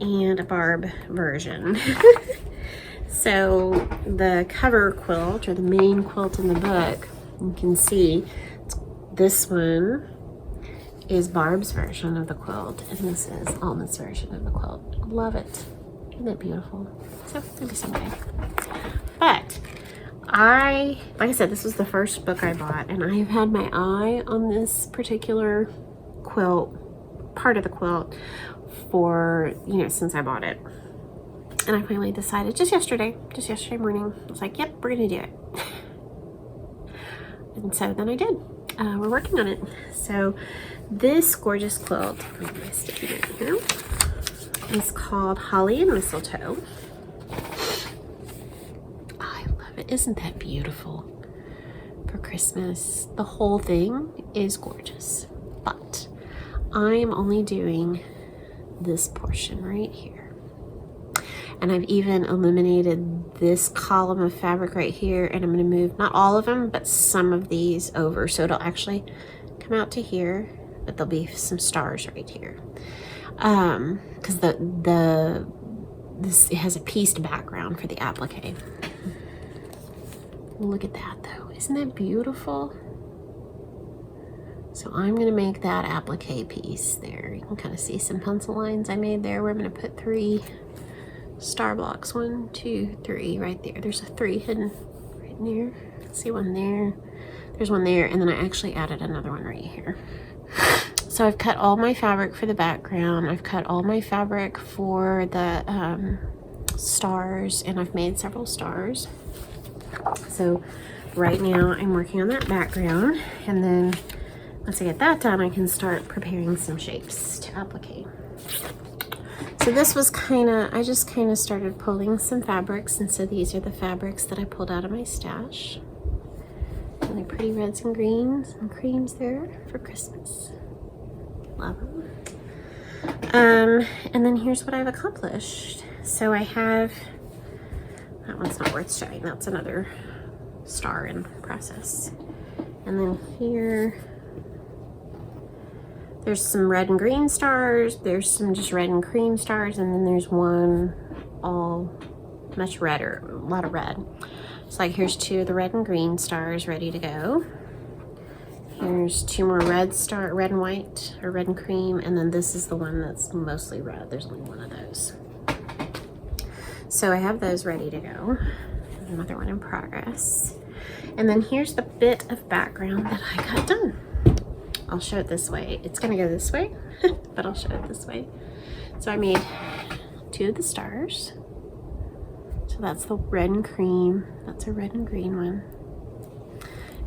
and a Barb version. So the cover quilt, or the main quilt in the book, you can see this one is Barb's version of the quilt, and this is Alma's version of the quilt. Love it. Isn't that beautiful? So maybe someday. But like I said, this was the first book I bought, and I have had my eye on this particular quilt, part of the quilt, for, you know, since I bought it. And I finally decided just yesterday morning, I was like, yep, we're gonna do it. And so then I did. We're working on it. So this gorgeous quilt, I'm gonna stick it in here, is called Holly and Mistletoe. I love it. Isn't that beautiful for Christmas? The whole thing is gorgeous, but I'm only doing this portion right here. And I've even eliminated this column of fabric right here, and I'm going to move not all of them, but some of these over, so it'll actually come out to here, but there'll be some stars right here, because this, it has a pieced background for the applique. Look at that though, isn't that beautiful? So I'm going to make that applique piece there. You can kind of see some pencil lines I made there. We're going to put 3 star blocks, 1, 2, 3 right there. There's a 3 hidden right in there. See one there, there's one there, and then I actually added another one right here. So I've cut all my fabric for the background, I've cut all my fabric for the stars, and I've made several stars. So right now I'm working on that background, and then once I get that done, I can start preparing some shapes to applique. So this was I just kind of started pulling some fabrics, and so these are the fabrics that I pulled out of my stash. Really pretty reds and greens and creams there for Christmas. Love them. And then here's what I've accomplished. So I have, that one's not worth showing, that's another star in process. And then here, there's some red and green stars, there's some just red and cream stars, and then there's one all much redder, a lot of red. So like here's 2 of the red and green stars ready to go. Here's 2 more red and white, or red and cream, and then this is the one that's mostly red. There's only one of those. So I have those ready to go. Another one in progress. And then here's the bit of background that I got done. I'll show it this way. It's gonna go this way, but I'll show it this way. So I made 2 of the stars. So that's the red and cream. That's a red and green one.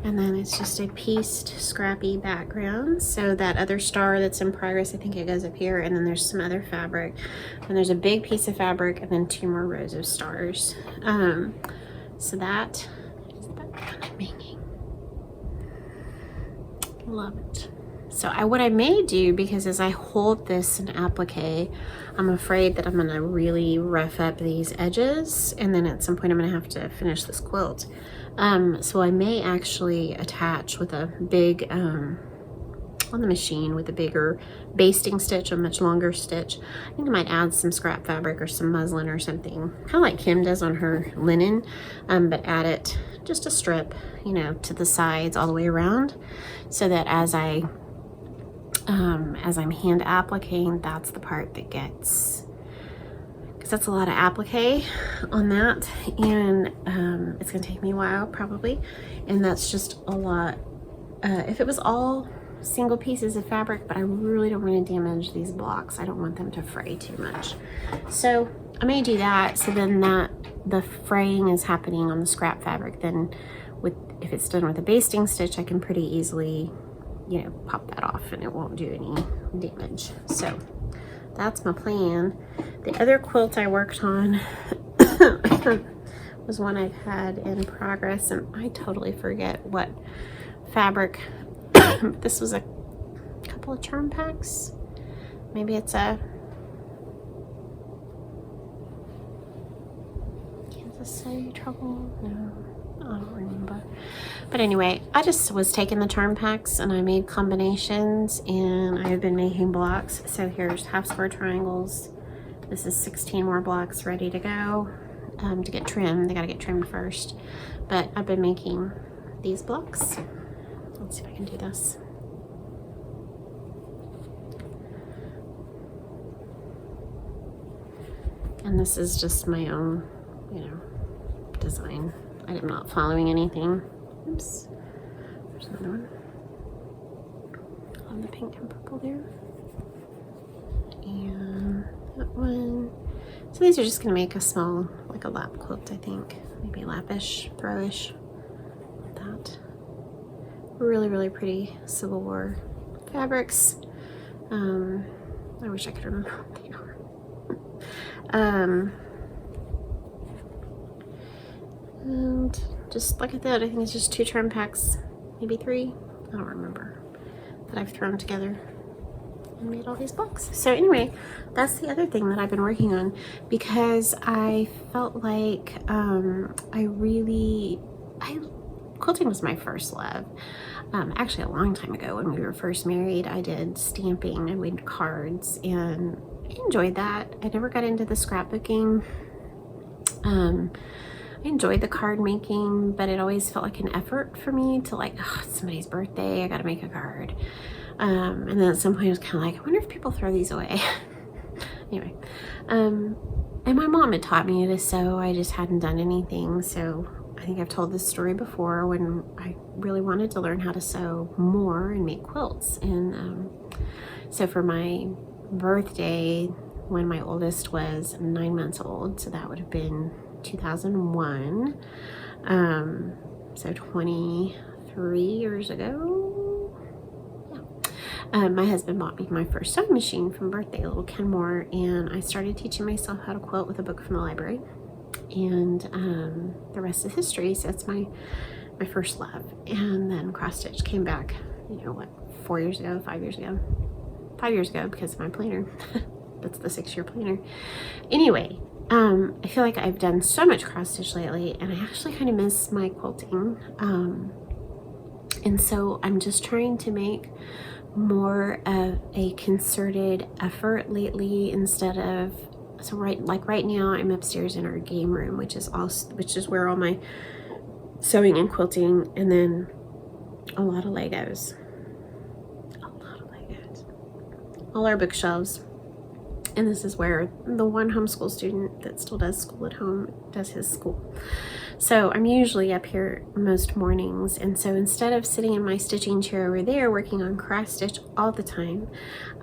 And then it's just a pieced, scrappy background. So that other star that's in progress, I think it goes up here, and then there's some other fabric. And there's a big piece of fabric, and then 2 more rows of stars. So that is the background I'm making. Love it. So what I may do, because as I hold this in applique, I'm afraid that I'm going to really rough up these edges, and then at some point I'm going to have to finish this quilt. So I may actually attach with a big, on the machine with a bigger basting stitch, a much longer stitch. I think I might add some scrap fabric or some muslin or something, kind of like Kim does on her linen, but add it just a strip, you know, to the sides all the way around, so that as I'm hand appliquing, that's the part that gets, because that's a lot of applique on that, and it's gonna take me a while probably, and that's just a lot. If it was all single pieces of fabric, but I really don't want to damage these blocks. I don't want them to fray too much. So I may do that, so then the fraying is happening on the scrap fabric. Then if it's done with a basting stitch, I can pretty easily, you know, pop that off and it won't do any damage. So that's my plan. The other quilt I worked on was one I've had in progress, and I totally forget what fabric This was a couple of charm packs. Maybe it's a Kansas City Trouble. No, I don't remember. But anyway, I just was taking the charm packs and I made combinations, and I have been making blocks. So here's half square triangles. This is 16 more blocks ready to go to get trimmed. They got to get trimmed first. But I've been making these blocks. Let's see if I can do this. And this is just my own, you know, design. I am not following anything. Oops. There's another one. On the pink and purple there. And that one. So these are just going to make a small, like a lap quilt, I think. Maybe lapish, throwish. Like that. Really, really pretty Civil War fabrics. I wish I could remember what they are. And just like I said, I think it's just 2 charm packs, maybe 3, I don't remember, that I've thrown together and made all these blocks. So anyway, that's the other thing that I've been working on, because I felt like quilting was my first love. Actually a long time ago when we were first married, I did stamping and made cards, and I enjoyed that. I never got into the scrapbooking. I enjoyed the card making, but it always felt like an effort for me to, like, oh, it's somebody's birthday, I gotta make a card. And then at some point I was kind of like, I wonder if people throw these away. Anyway, and my mom had taught me to sew. I just hadn't done anything. So I think I've told this story before, when I really wanted to learn how to sew more and make quilts. And so for my birthday, when my oldest was 9 months old, so that would have been 2001, so 23 years ago. Yeah. My husband bought me my first sewing machine from birthday, a little Kenmore, and I started teaching myself how to quilt with a book from the library, and the rest is history. So that's my first love. And then cross stitch came back, you know what, 4 years ago, 5 years ago, 5 years ago, because of my planner. That's the 6-year planner. Anyway, I feel like I've done so much cross stitch lately, and I actually kind of miss my quilting. And so I'm just trying to make more of a concerted effort lately, instead of, so right now I'm upstairs in our game room, which is where all my sewing and quilting, and then a lot of Legos, all our bookshelves. And this is where the one homeschool student that still does school at home does his school. So I'm usually up here most mornings. And so instead of sitting in my stitching chair over there working on cross stitch all the time,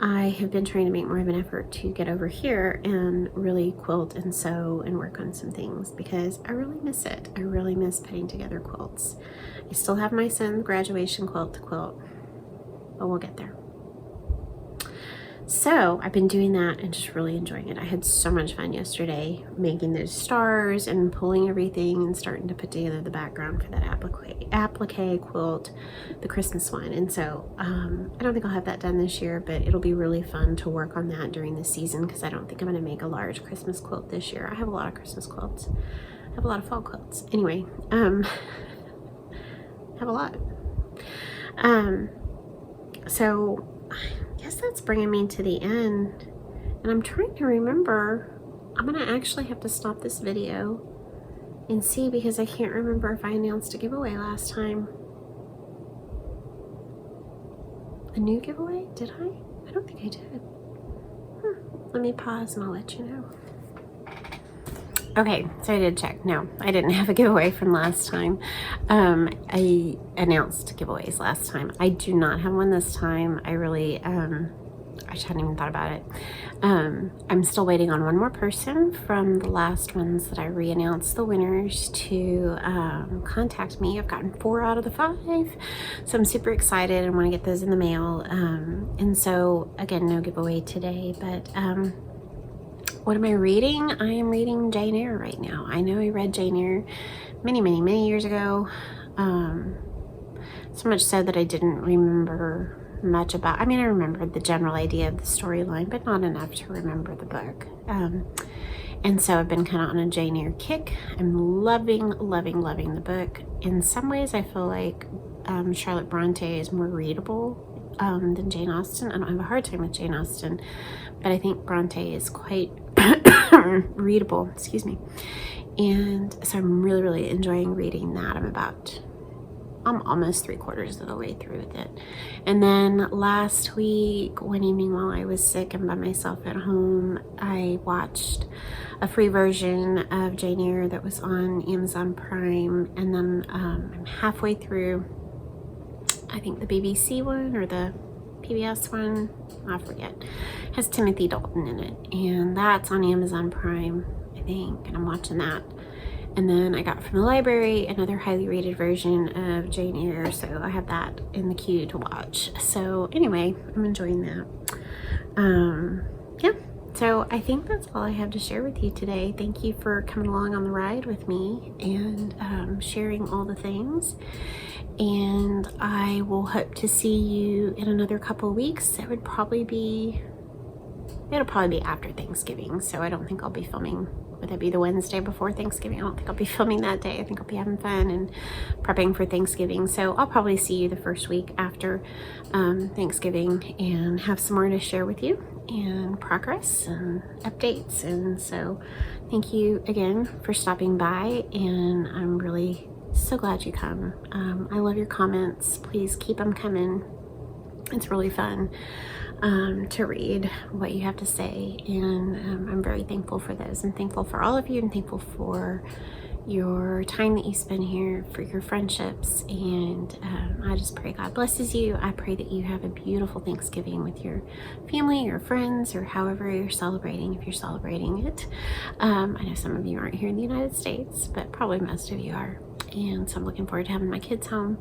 I have been trying to make more of an effort to get over here and really quilt and sew and work on some things, because I really miss it. I really miss putting together quilts. I still have my son's graduation quilt to quilt, but we'll get there. So I've been doing that and just really enjoying it. I had so much fun yesterday making those stars and pulling everything and starting to put together the background for that applique quilt, the Christmas one. And so I don't think I'll have that done this year, but it'll be really fun to work on that during the season, because I don't think I'm going to make a large Christmas quilt this year. I have a lot of Christmas quilts. I have a lot of fall quilts. Anyway, I have a lot. So I guess that's bringing me to the end, and I'm trying to remember. I'm gonna actually have to stop this video and see, because I can't remember if I announced a giveaway last time. A new giveaway? Did I? I don't think I did. Let me pause and I'll let you know. Okay, so I did check. No, I didn't have a giveaway from last time. I announced giveaways last time. I do not have one this time. I really, I just hadn't even thought about it. I'm still waiting on one more person from the last ones that I re-announced the winners to contact me. I've gotten 4 out of the 5, so I'm super excited and want to get those in the mail. And so, again, no giveaway today, but what am I reading? I am reading Jane Eyre right now. I know I read Jane Eyre many, many, many years ago. So much so that I didn't remember much about, I mean, I remembered the general idea of the storyline, but not enough to remember the book. And so I've been kind of on a Jane Eyre kick. I'm loving the book. In some ways, I feel like Charlotte Bronte is more readable than Jane Austen. I don't have a hard time with Jane Austen, but I think Bronte is quite readable, excuse me. And so I'm really enjoying reading that. I'm almost 3/4 of the way through with it. And then last week, one evening while I was sick and by myself at home, I watched a free version of Jane Eyre that was on Amazon Prime. And then I'm halfway through, I think the BBC one or the PBS one, I forget. It has Timothy Dalton in it. And that's on Amazon Prime, I think. And I'm watching that. And then I got from the library another highly rated version of Jane Eyre, so I have that in the queue to watch. So anyway, I'm enjoying that. Yeah, so I think that's all I have to share with you today. Thank you for coming along on the ride with me and sharing all the things. And I will hope to see you in another couple of weeks. It'll probably be after Thanksgiving, so I don't think I'll be filming. Would that be the Wednesday before Thanksgiving? I don't think I'll be filming that day. I think I'll be having fun and prepping for Thanksgiving. So I'll probably see you the first week after Thanksgiving and have some more to share with you and progress and updates. And so thank you again for stopping by, and I'm really so glad you come. I love your comments. Please keep them coming. It's really fun to read what you have to say, and I'm very thankful for those. I'm thankful for all of you, and thankful for your time that you spend here, for your friendships, and I just pray God blesses you. I pray that you have a beautiful Thanksgiving with your family, your friends, or however you're celebrating, if you're celebrating it. I know some of you aren't here in the United States, but probably most of you are, and so I'm looking forward to having my kids home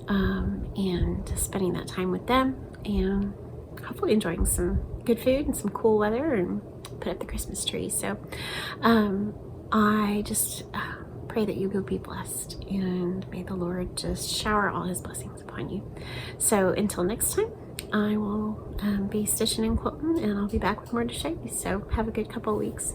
and spending that time with them, and hopefully enjoying some good food and some cool weather, and put up the Christmas tree. So I just pray that you will be blessed, and may the Lord just shower all his blessings upon you. So until next time, I will be stitching and quilting, and I'll be back with more to show you. So have a good couple of weeks.